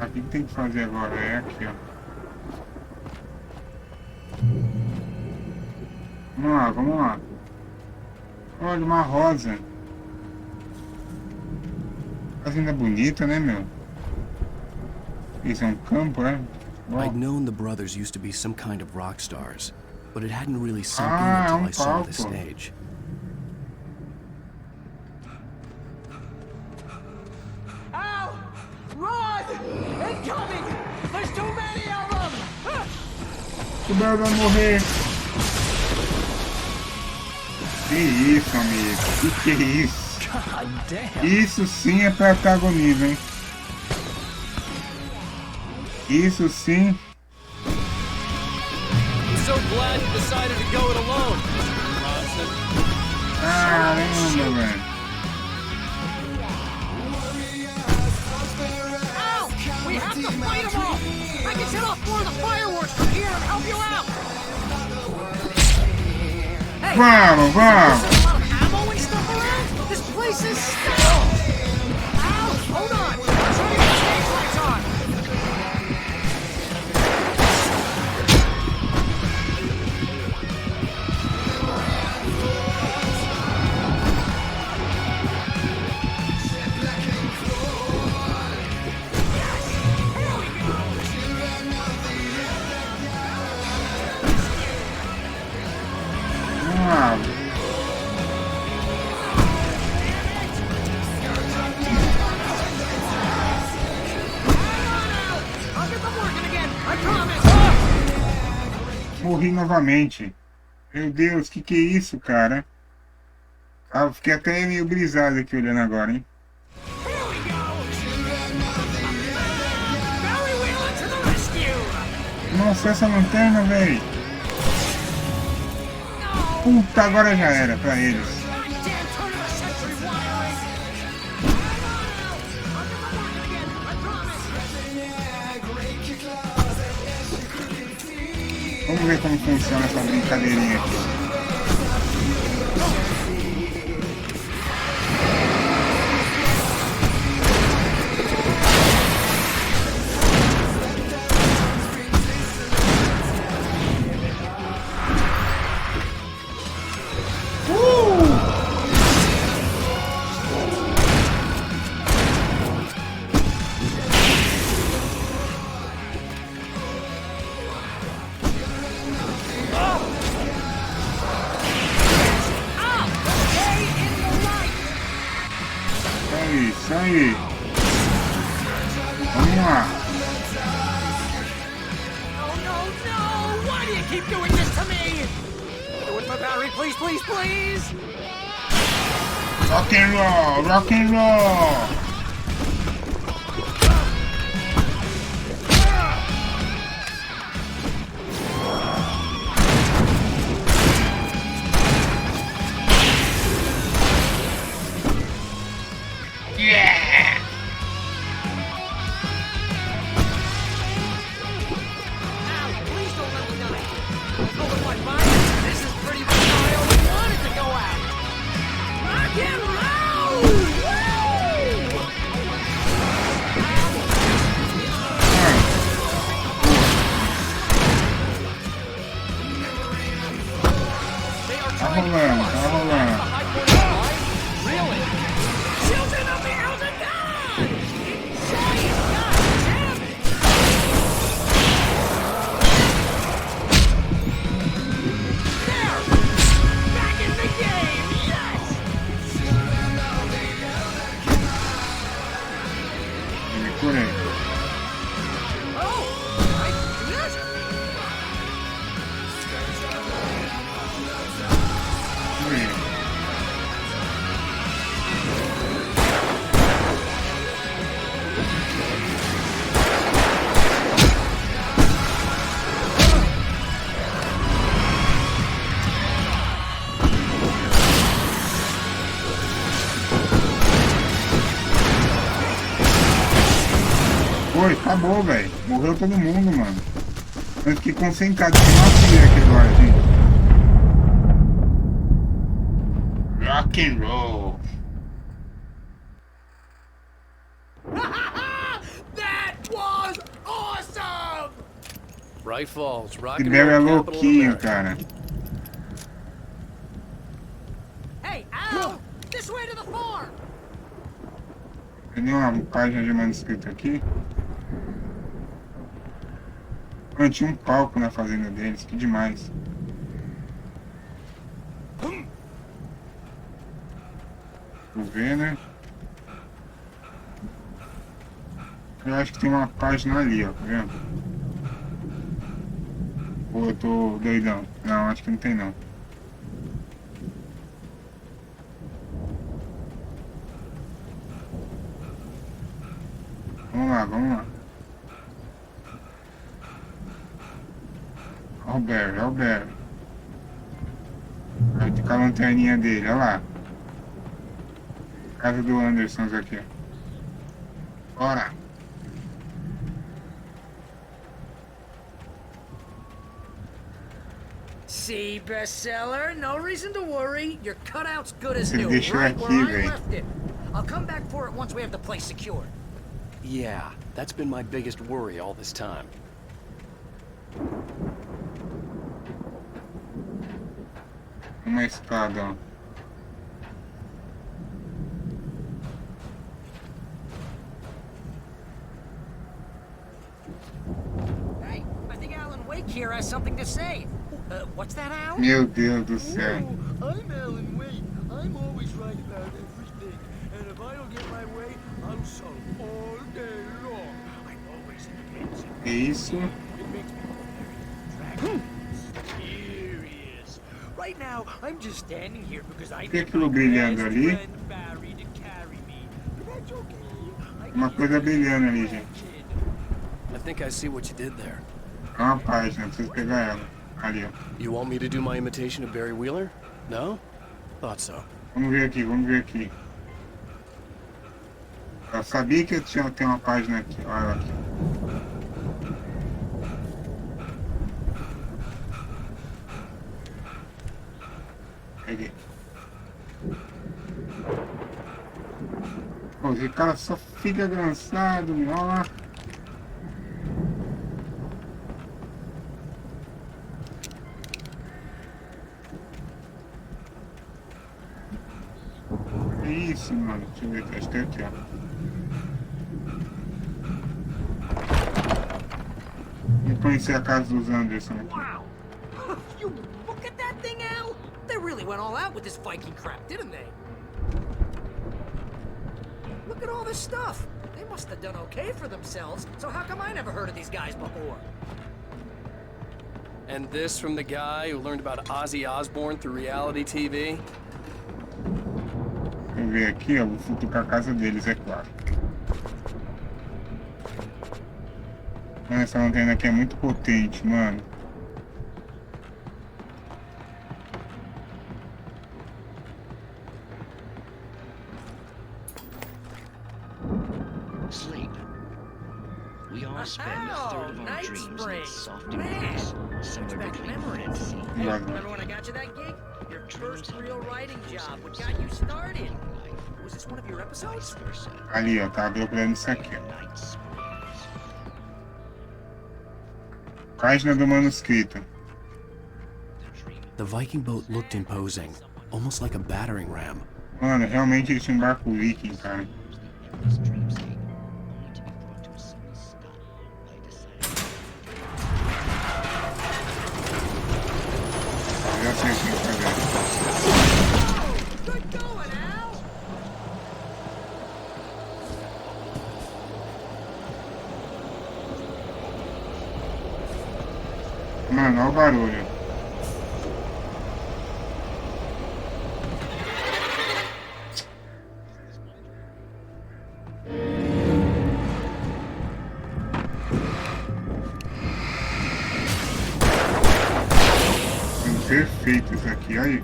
O que tem que fazer agora? É aqui, ó. Vamos lá, vamos lá. Olha, uma rosa. Fazenda bonita, né, meu? Isso é um campo, é? I'd known the brothers used to be some kind of rock stars, but it hadn't really sunk in until I saw the stage. Ow! Run! Incoming! There's too many of them! O Bel vai morrer. Que isso, amigo? Que é isso? Isso sim é protagonismo, hein? Isso sim. I'm so glad you decided to go it alone, Mr. Bronson. Caramba, velho. Ow! We have to fight them all! I can set off more of the fireworks from here and help you out! Hey! Vamos, vamos! There's a lot of ammo and stuff around? This place is stale! Ow! Hold on! I'm trying to get the stage lights on! Morri novamente. Meu Deus, que é isso, cara? Ah, fiquei até meio brisado aqui olhando agora, hein? Nossa, essa lanterna, velho. Puta, agora já era pra eles. Vamos ver como funciona essa brincadeirinha aqui. Isso aí. Vamos lá. Oh no, no! Why do you keep doing this to me? Do it for Barry, please, please, please! Rock and roll, rock and roll. rolando, tá rolando. Children of the Elder God! Giant God damn it! There! Back in the game! Yes! Me curei. Oh! I do this? Curei. Foi, acabou, velho. Morreu todo mundo, mano. Eu fiquei concentrado com uma filha aqui agora, gente. Rock and roll. That was awesome! Bright Falls, rock Esse and Barry é roll capital of louquinho, America. cara. Hey, Al! This way to the farm! Tem uma página de manuscrito aqui. Mano, tinha um palco na fazenda deles, que demais. Vou ver, né? Eu acho que tem uma página ali, ó, tá vendo? Ou eu tô doidão? Não, acho que não tem não. Vamos lá, vamos lá. Olha o Barry, olha o Barry. Aí tem com a lanterninha dele, olha lá. Casa do Anderson aqui. Bora! See, bestseller? No reason to worry. Your cutout's good as Você new, deixou right aqui, where I velho. left it. I'll come back for it once we have the place secured. Yeah, that's been my biggest worry all this time. Uma escada, ó. Hey, I think Alan Wake here has something to say. What's that, Al? Meu Deus do céu. I'm Alan Wake. I'm always right about everything. And if I don't get my way, I'll solve all day long. I'm always intense. Que isso? It makes me very mysterious. Right now, I'm just standing here because I Que need aquilo my brilhando best ali? friend Barry to carry me. But that's okay. Uma coisa brilhando ali, gente. I think I see what you did there. É uma página, preciso pegar ela. Ali, ó. You want me to do my imitation of Barry Wheeler? No? Thought so. Vamos ver aqui, vamos ver aqui. Eu sabia que eu tinha ter uma página aqui, olha ela aqui. Peguei. Pô, esse cara só fica cansado, ó. Que isso, mano? Deixa eu ver, acho que é aqui, ó. Vou conhecer a casa dos Anderson aqui. Wow! You look at that thing, Al! They really went all out with this Viking crap, didn't they? Look at all this stuff. They must have done okay for themselves, so how come I never heard of these guys before? And this from the guy who learned about Ozzy Osbourne through reality TV? Vou ver aqui, ó. Vou futucar a casa deles, é claro. Mano, essa lanterna aqui é muito potente, mano. Sleep. We all spend a third of our dreams in soft embrace, somewhere between heart and sea. Remember when I got you that gig? Your first real writing job, what got you started? Was this one of your episodes? Ali, ó. Tava procurando isso aqui, ó. Página do manuscrito. The The Viking boat looked imposing, almost like a battering ram. Mano, realmente ele tinha um barco viking, cara. Já sei o que fazer. Mano, olha o barulho. Perfeito isso aqui, aí.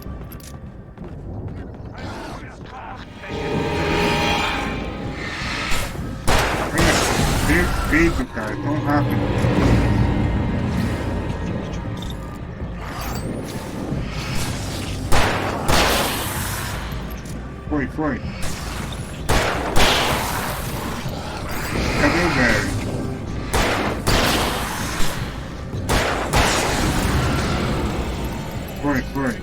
Perfeito, cara, tão rápido. Foi. Cadê o Barry? Foi.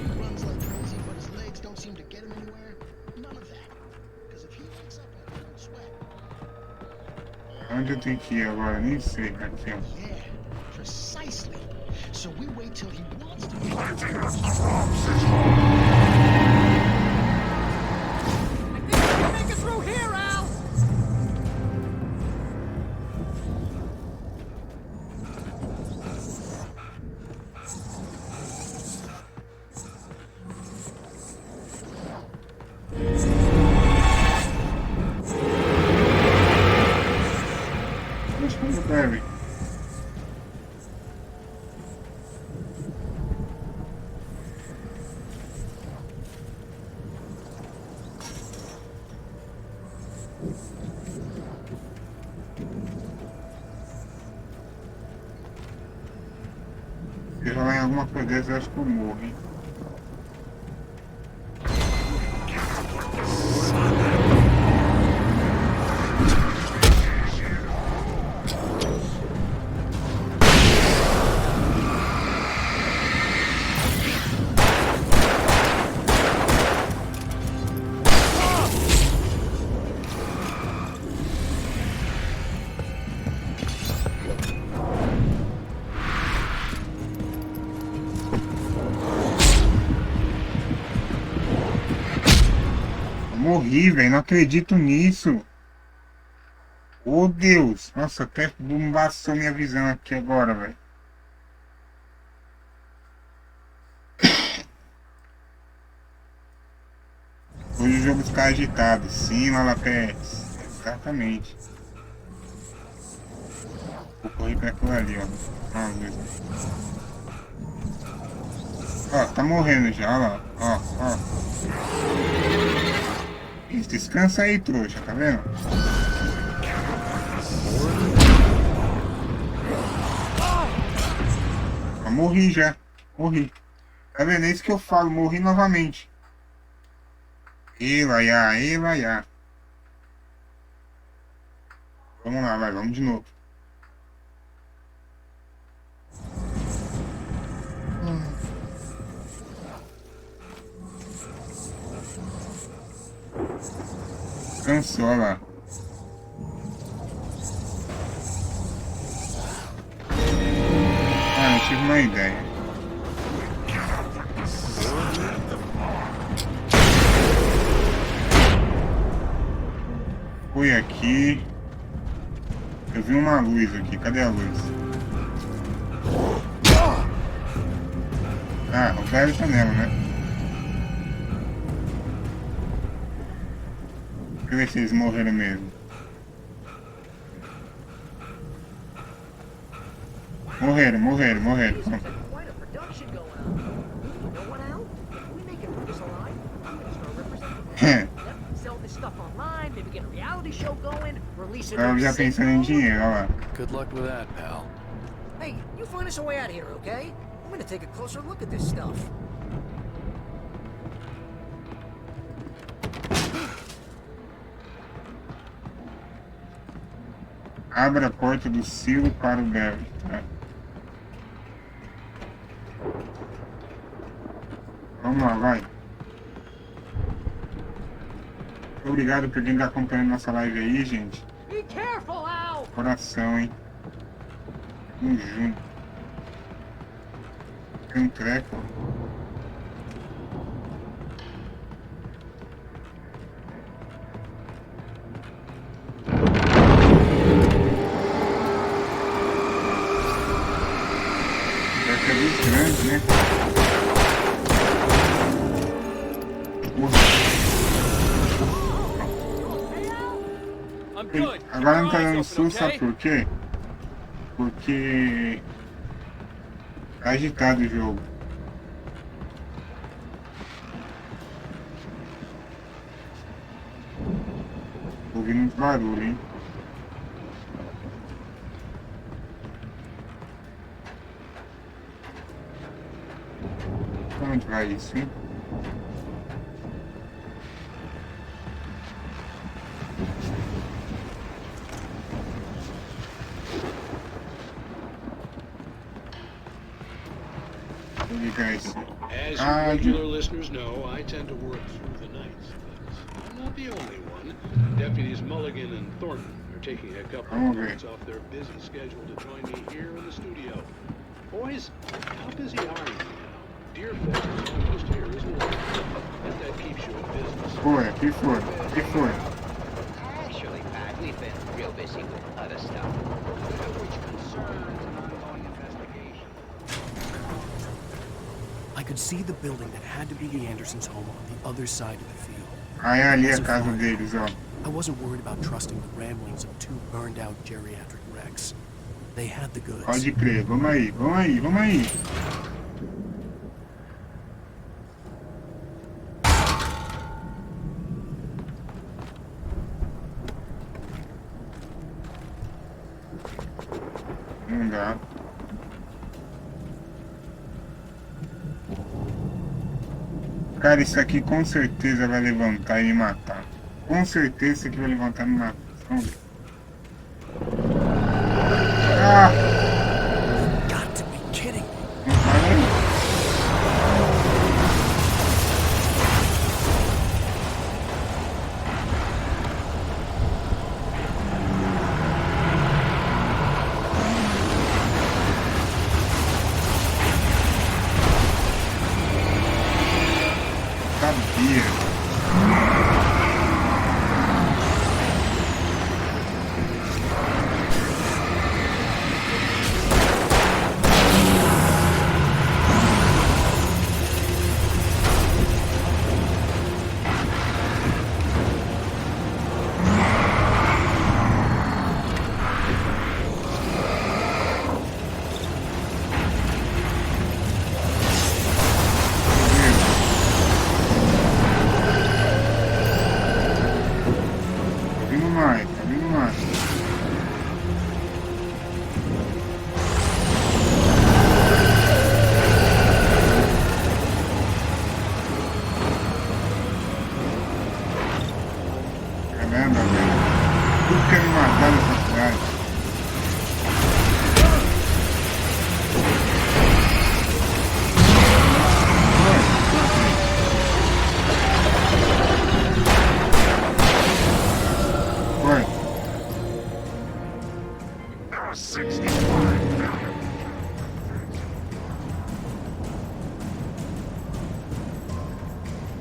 Onde eu tenho que ir agora? Nem sei, cara. Precisely. So we wait till he wants to. Make it through here, Al. Cadê o Barry? Se rolar em alguma coisa dessa, eu acho que eu morro, hein? Morri, velho, não acredito nisso. Oh, Deus. Nossa, até bombaçou minha visão aqui agora, velho. Hoje o jogo está agitado. Sim, AyrtonPeres. Exatamente. Vou correr pra aquilo ali, ó. Ó, tá morrendo já, olha lá. Ó. Isso, descansa aí, trouxa, tá vendo? Eu morri já. Morri. Tá vendo? É isso que eu falo, morri novamente. Elaiá. Vamos lá, vai, vamos de novo. Cansou, olha lá. Ah, eu tive uma ideia. Foi aqui. Eu vi uma luz aqui. Cadê a luz? Ah, o velho tá nela, né? Deixa eu ver se eles morreram mesmo. Morreram. Eu já pensando em dinheiro, olha lá. Good luck with that, pal. Hey, you find us a way out of here, okay? I'm gonna take a closer look at this stuff. Abra a porta do silo para o Barry. Tá? Vamos lá, vai. Obrigado por quem tá acompanhando nossa live aí, gente. Be careful, Al! Coração, hein? Tamo junto. Tem um treco. Treco é muito grande, né? Agora não tá dando susto, sabe por quê? Porque tá agitado o jogo. Tô ouvindo muito barulho, hein? Pra onde vai isso, hein? As you regular listeners know, I tend to work through the nights, but I'm not the only one. Deputies Mulligan and Thornton are taking a couple of moments off their busy schedule to join me here in the studio. Boys, how busy are you now? Dear folks is almost here, isn't it? Bet that keeps you in business. Foi. Actually, Pat, we've been real busy with other stuff, which concerns an ongoing investigation. I could see the building that had to be the Andersons' home on the other side of the field. Ah, é ali a casa deles, ó. I wasn't worried about trusting the ramblings of two burned-out geriatric wrecks. They had the goods. Pode crer, vamos aí. Não dá. Cara, isso aqui com certeza vai levantar e me matar. Com certeza isso aqui vai levantar e me matar. Vamos ver. Ah! Got to be kidding.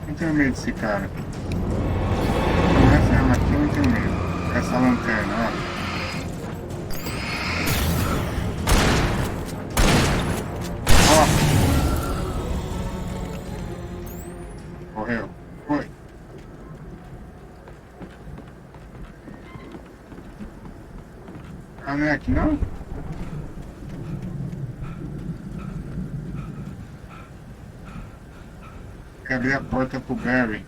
Não tenho medo desse cara. Com essa arma aqui eu não tenho medo. Essa lanterna, ó. Correu. Foi. Ah, não é aqui não? Quer abrir a porta pro Barry.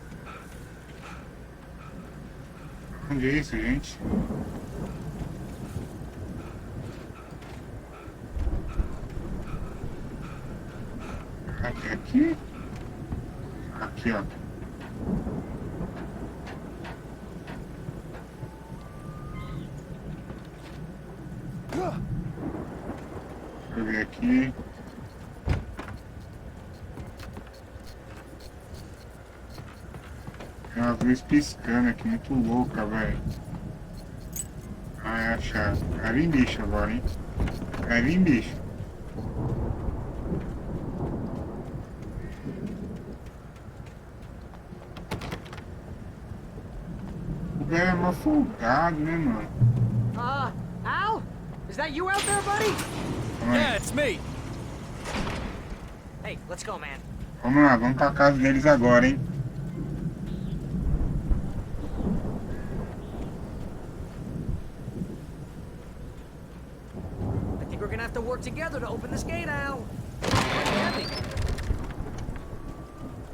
Onde é isso, gente? Aqui? Aqui, ó. Deixa eu ver aqui. As luzes piscando aqui, muito louca, velho. Ah, é a chave. Vai vir bicho agora, hein? Vai vir bicho. O velho é mó folgado, né, mano? Al? Is that you out there, buddy? Yeah, it's me. Hey, let's go, man. Vamos lá, vamos pra casa deles agora, hein? I think we're gonna have to work together to open this gate, Al.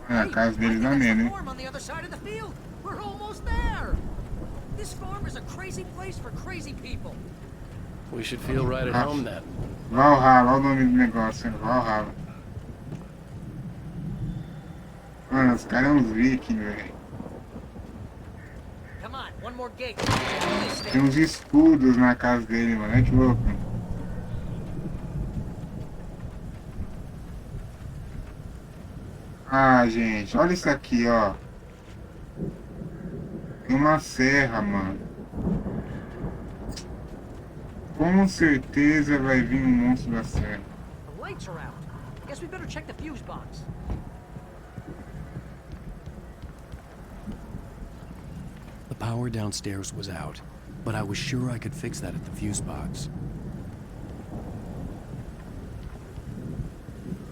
A casa deles na nele, hein? Farm on the other side of the field. We're almost there. This farm is a crazy place for crazy people. We should feel right at home then. Valhalla, olha o nome do negócio, hein? Valhalla. Mano, os caras são uns vikings, velho. Come on, one more gate. Tem uns escudos na casa dele, mano. É que louco. Ah, gente, olha isso aqui, ó. Tem uma serra, mano. Com certeza vai vir um monstro da serra. The lights are out. I guess we better check the fuse box. The power downstairs was out, but I was sure I could fix that at the fuse box.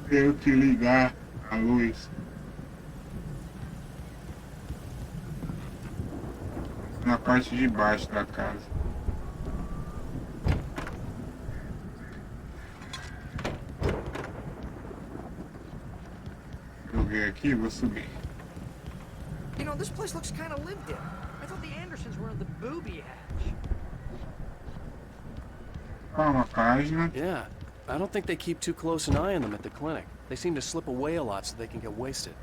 Tenho que ligar a luz. Na parte de baixo da casa. Vou ver aqui, vou subir. You know, this place looks kind of lived in. I thought the Andersons were in the booby hatch. Uma página. Yeah, I don't think they keep too close an eye on them at the clinic. They seem to slip away a lot so they can get wasted.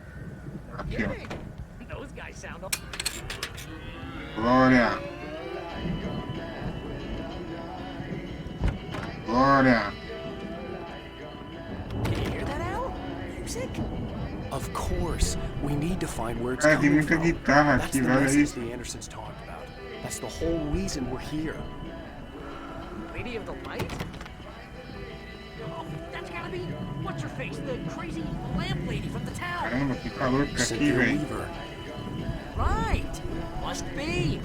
Aqui, ó. Those guys sound... Glória. Glória. Can you hear that, Al? Music? Of course. We need to find where it's Cara, tem coming muita from. guitarra That's aqui, the olha message isso. the Andersons talked about. That's the whole reason we're here. Lady of the Light? Oh, that's gotta be... What's her face? The crazy lamp lady from the town. Caramba, que calor que tá aqui, Cynthia velho. Weaver. Right. Must be.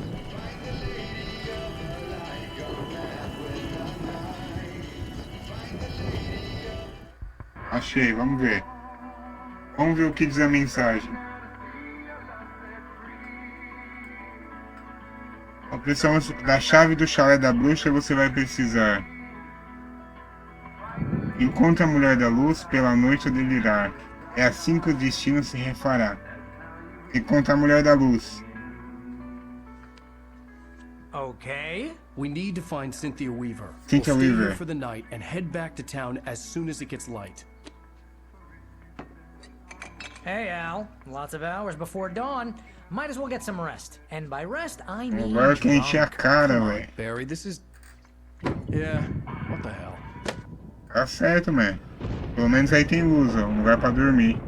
Achei, vamos ver. Vamos ver o que diz a mensagem. A pressão da chave do chalé da bruxa você vai precisar. Encontre a mulher da luz pela noite a delirar. É assim que o destino se refará. Encontre a mulher da luz. Okay. We need to find Cynthia Weaver. Cynthia we'll stay Weaver. here for the night and head back to town as soon as it gets light. Hey, Al. Lots of hours before dawn. Might as well get some rest. And by rest, I mean Agora que encher a drunk. cara, velho. Barry, this is... Yeah, what the hell? Tá certo, man. Pelo menos aí tem luz, ó. Um lugar pra dormir.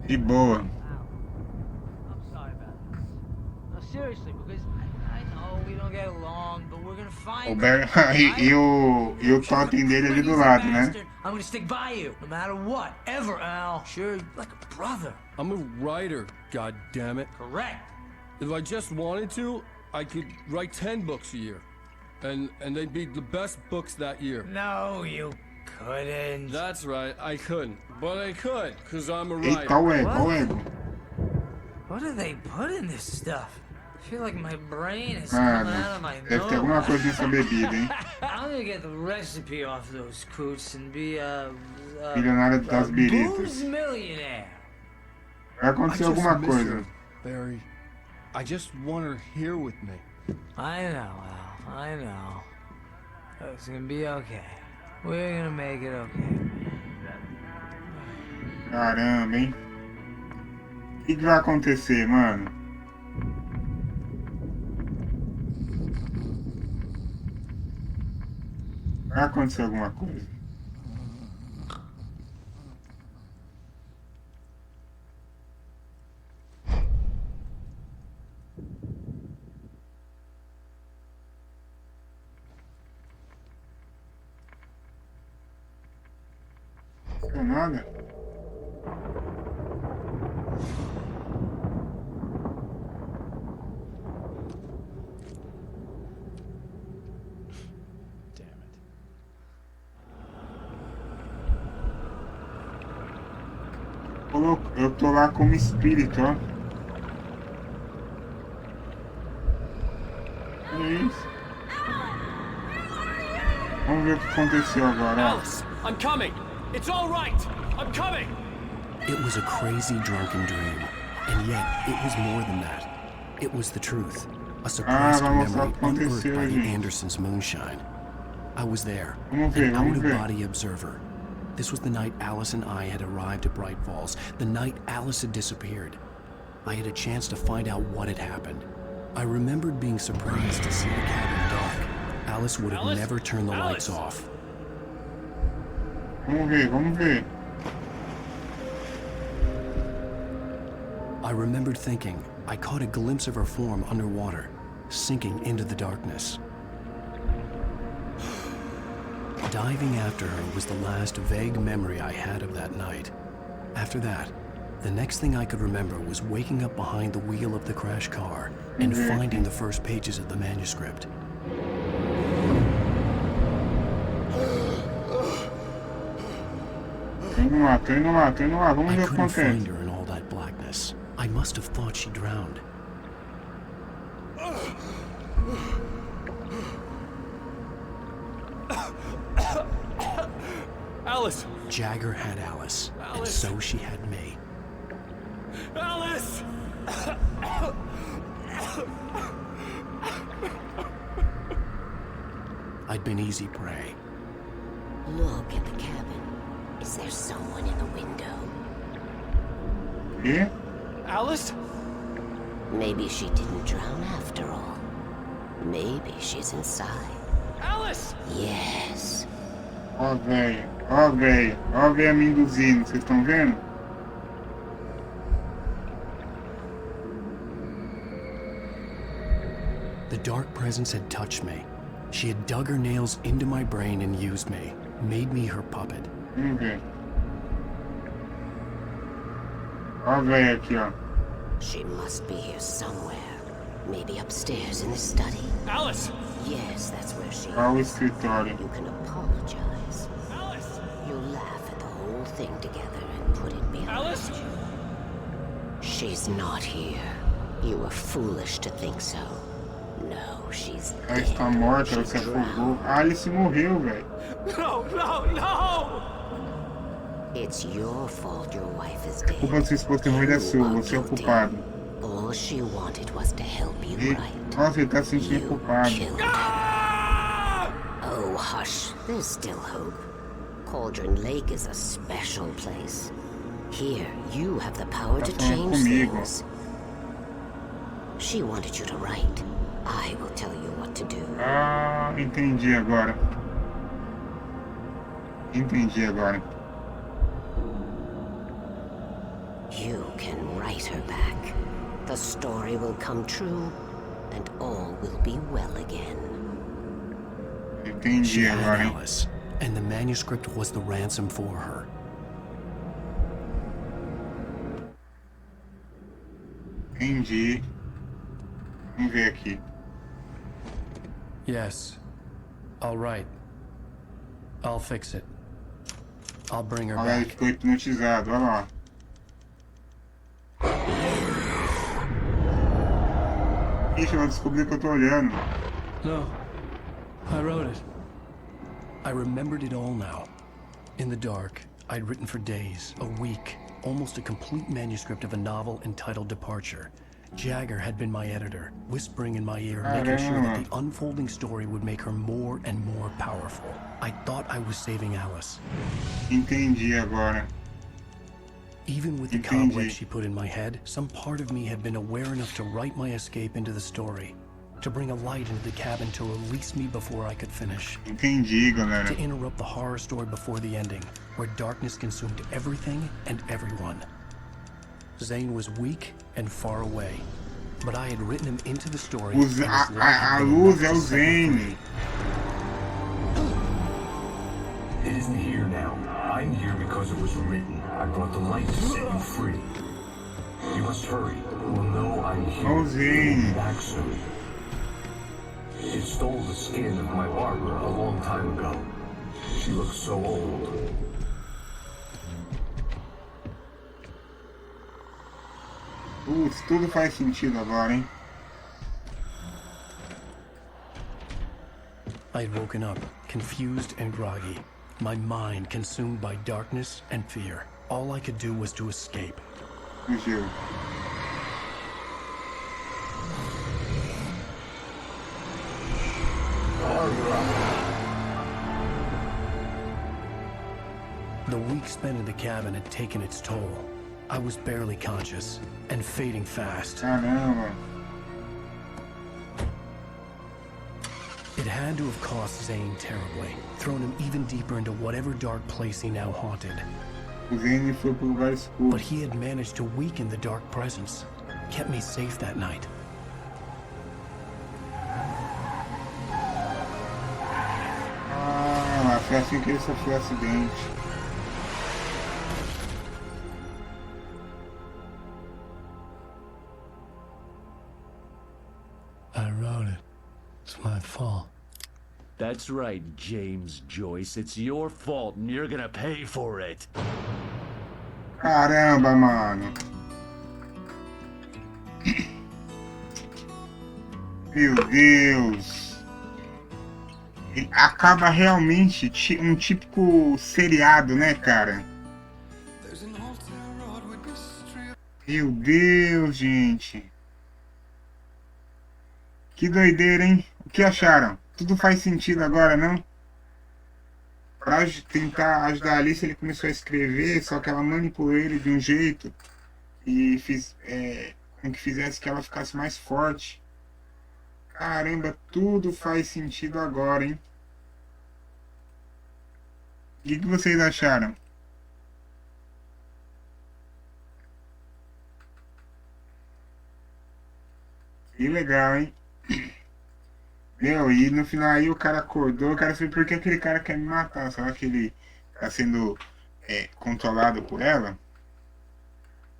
De boa. I'm sorry about this. No, seriously, because I know we don't get along, but we're gonna find O Barry e o totem dele ali do lado, né? I'm gonna stick by you, no matter what, ever, Al. Sure, like a brother. I'm a writer, goddammit. Correct. If I just wanted to, I could write 10 books a year. And they'd be the best books that year. No, you couldn't. That's right, I couldn't. But I could, because I'm a writer. Eita, o ego, o ego. What do they put in this stuff? I feel like my brain is Ah, coming out of my deve ter alguma nose. coisa nessa bebida, hein? I'm gonna get the recipe off those coots and be a Milionária das biritas. booze millionaire. Vai acontecer alguma coisa. Barry, I just want her here with me. I know, Al. I know. It's gonna be okay. We're gonna make it okay. Caramba, hein? O que vai acontecer, mano? Vai acontecer alguma coisa. Não é nada. Eu tô lá como espírito, ó. Olha isso. Vamos ver o que aconteceu agora, ó. Alice, I'm coming. It's all right. I'm coming. It was a crazy drunken dream, and yet it was more than that. It was the truth, a suppressed memory unearthed by the Andersons' moonshine. I was there, an out-of-body observer. This was the night Alice and I had arrived at Bright Falls, the night Alice had disappeared. I had a chance to find out what had happened. I remembered being surprised to see the cabin dark. Alice would have never turned the lights off. Vamos ver. I remembered thinking I caught a glimpse of her form underwater, sinking into the darkness. Diving after her was the last vague memory I had of that night. After that, the next thing I could remember was waking up behind the wheel of the crash car and finding the first pages of the manuscript. Tô indo lá. Vamos ver o que I couldn't acontece. find her in all that blackness. I must have thought she drowned. Alice! Jagger had Alice, and so she had me. Alice! I'd been easy prey. Look at the cabin. Is there someone in the window? Yeah? Alice? Maybe she didn't drown after all. Maybe she's inside. Alice! Yes. Ó, velho. Ó, velho me induzindo. Vocês estão vendo? The dark presence had touched me. She had dug her nails into my brain and used me, made me her puppet. Vamos ver. Ó, velho aqui, ó. She must be here somewhere. Maybe upstairs in the study. Alice! Yes, that's where she is. Ó, o escritório. You can apologize. Alice! You'll laugh at the whole thing together and put it behind Alice? you. She's not here. You were foolish to think so. No, she's Ela dead. está morta, ela se afogou. A Alice morreu, velho. No! It's your fault your wife is dead. A culpa da sua esposa ter morrido é sua, você é o culpado. All she wanted was to help you right. Nossa, ele tá se sentindo culpado. Killed her. Oh, hush. There's still hope. Cauldron Lake is a special place. Here, you have the power to change things. She wanted you to write. I will tell you what to do. Ah, entendi agora. You can write her back. The story will come true, and all will be well again. She Entendi had agora. Alice, and the manuscript was the ransom for her. Entendi. Vamos ver aqui. Yes. All right. I'll fix it. I'll bring her Olha lá, ele back. ficou hipnotizado, olha lá. Ixi, ela descobriu que eu tô olhando. No. I wrote it. I remembered it all now. In the dark, I'd written for days, a week, almost a complete manuscript of a novel entitled Departure. Jagger had been my editor, whispering in my ear, making sure that the unfolding story would make her more and more powerful. I thought I was saving Alice. Entendi agora. Even with the cobwebs she put in my head, some part of me had been aware enough to write my escape into the story, to bring a light into the cabin to release me before I could finish. Entendi, galera. To interrupt the horror story before the ending, where darkness consumed everything and everyone. Zane was weak and far away, but I had written him into the story. A luz é o Zane. It is here now. I'm here because it was written. I brought the light to set you free. You must hurry. We'll know I'm here. We'll be back soon. It stole the skin of my Barbara a long time ago. She looks so old. Tudo faz sentido agora, hein? I had woken up, confused and groggy. My mind consumed by darkness and fear. All I could do was to escape. Who's you? The week spent in the cabin had taken its toll. I was barely conscious, and fading fast. Caramba. It had to have cost Zane terribly, thrown him even deeper into whatever dark place he now haunted. Zane foi pro lugar escuro. But he had managed to weaken the dark presence, kept me safe that night. Ah, foi assim que ele sofreu o acidente. I wrote it. It's my fault. That's right, James Joyce. It's your fault and you're gonna pay for it. Caramba, mano. Meu Deus. Acaba realmente um típico seriado, né, cara? Meu Deus, gente. Que doideira, hein? O que acharam? Tudo faz sentido agora, não? Pra tentar ajudar a Alice, ele começou a escrever, só que ela manipulou ele de um jeito e com que fizesse que ela ficasse mais forte. Caramba, tudo faz sentido agora, hein? O que vocês acharam? Que legal, hein? Meu, e no final aí o cara acordou, o cara falou, por que aquele cara quer me matar? Será que ele tá sendo controlado por ela?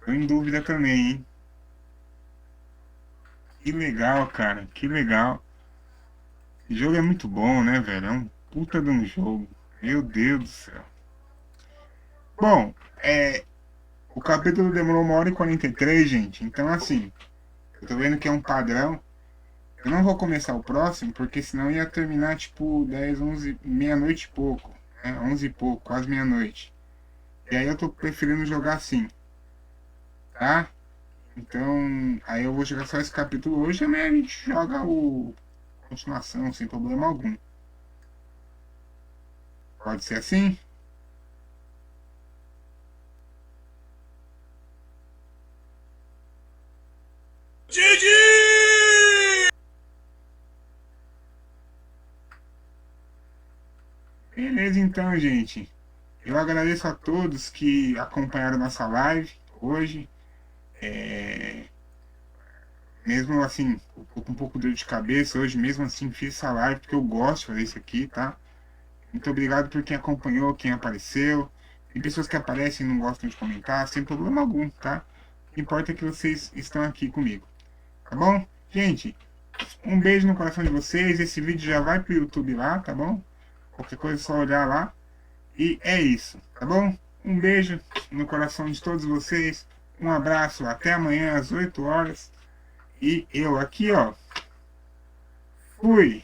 Tô em dúvida também, hein? Que legal, cara, que legal. Esse jogo é muito bom, né, velho? É um puta de um jogo. Meu Deus do céu. Bom, o capítulo demorou 1h43, gente. Então, assim, eu tô vendo que é um padrão. Eu não vou começar o próximo, porque senão ia terminar tipo 10, 11, meia-noite e pouco. Né? 11 e pouco, quase meia-noite. E aí eu tô preferindo jogar assim. Tá? Então, aí eu vou jogar só esse capítulo hoje e amanhã a gente joga a continuação sem problema algum. Pode ser assim? Beleza, então, gente. Eu agradeço a todos que acompanharam nossa live hoje. Mesmo assim, tô com um pouco de dor de cabeça hoje, mesmo assim fiz essa live porque eu gosto de fazer isso aqui, tá? Muito obrigado por quem acompanhou, quem apareceu. Tem pessoas que aparecem e não gostam de comentar, sem problema algum, tá? O que importa é que vocês estão aqui comigo, tá bom? Gente, um beijo no coração de vocês. Esse vídeo já vai pro YouTube lá, tá bom? Qualquer coisa é só olhar lá. E é isso, tá bom? Um beijo no coração de todos vocês. Um abraço, até amanhã às 8 horas. E eu aqui, ó. Fui!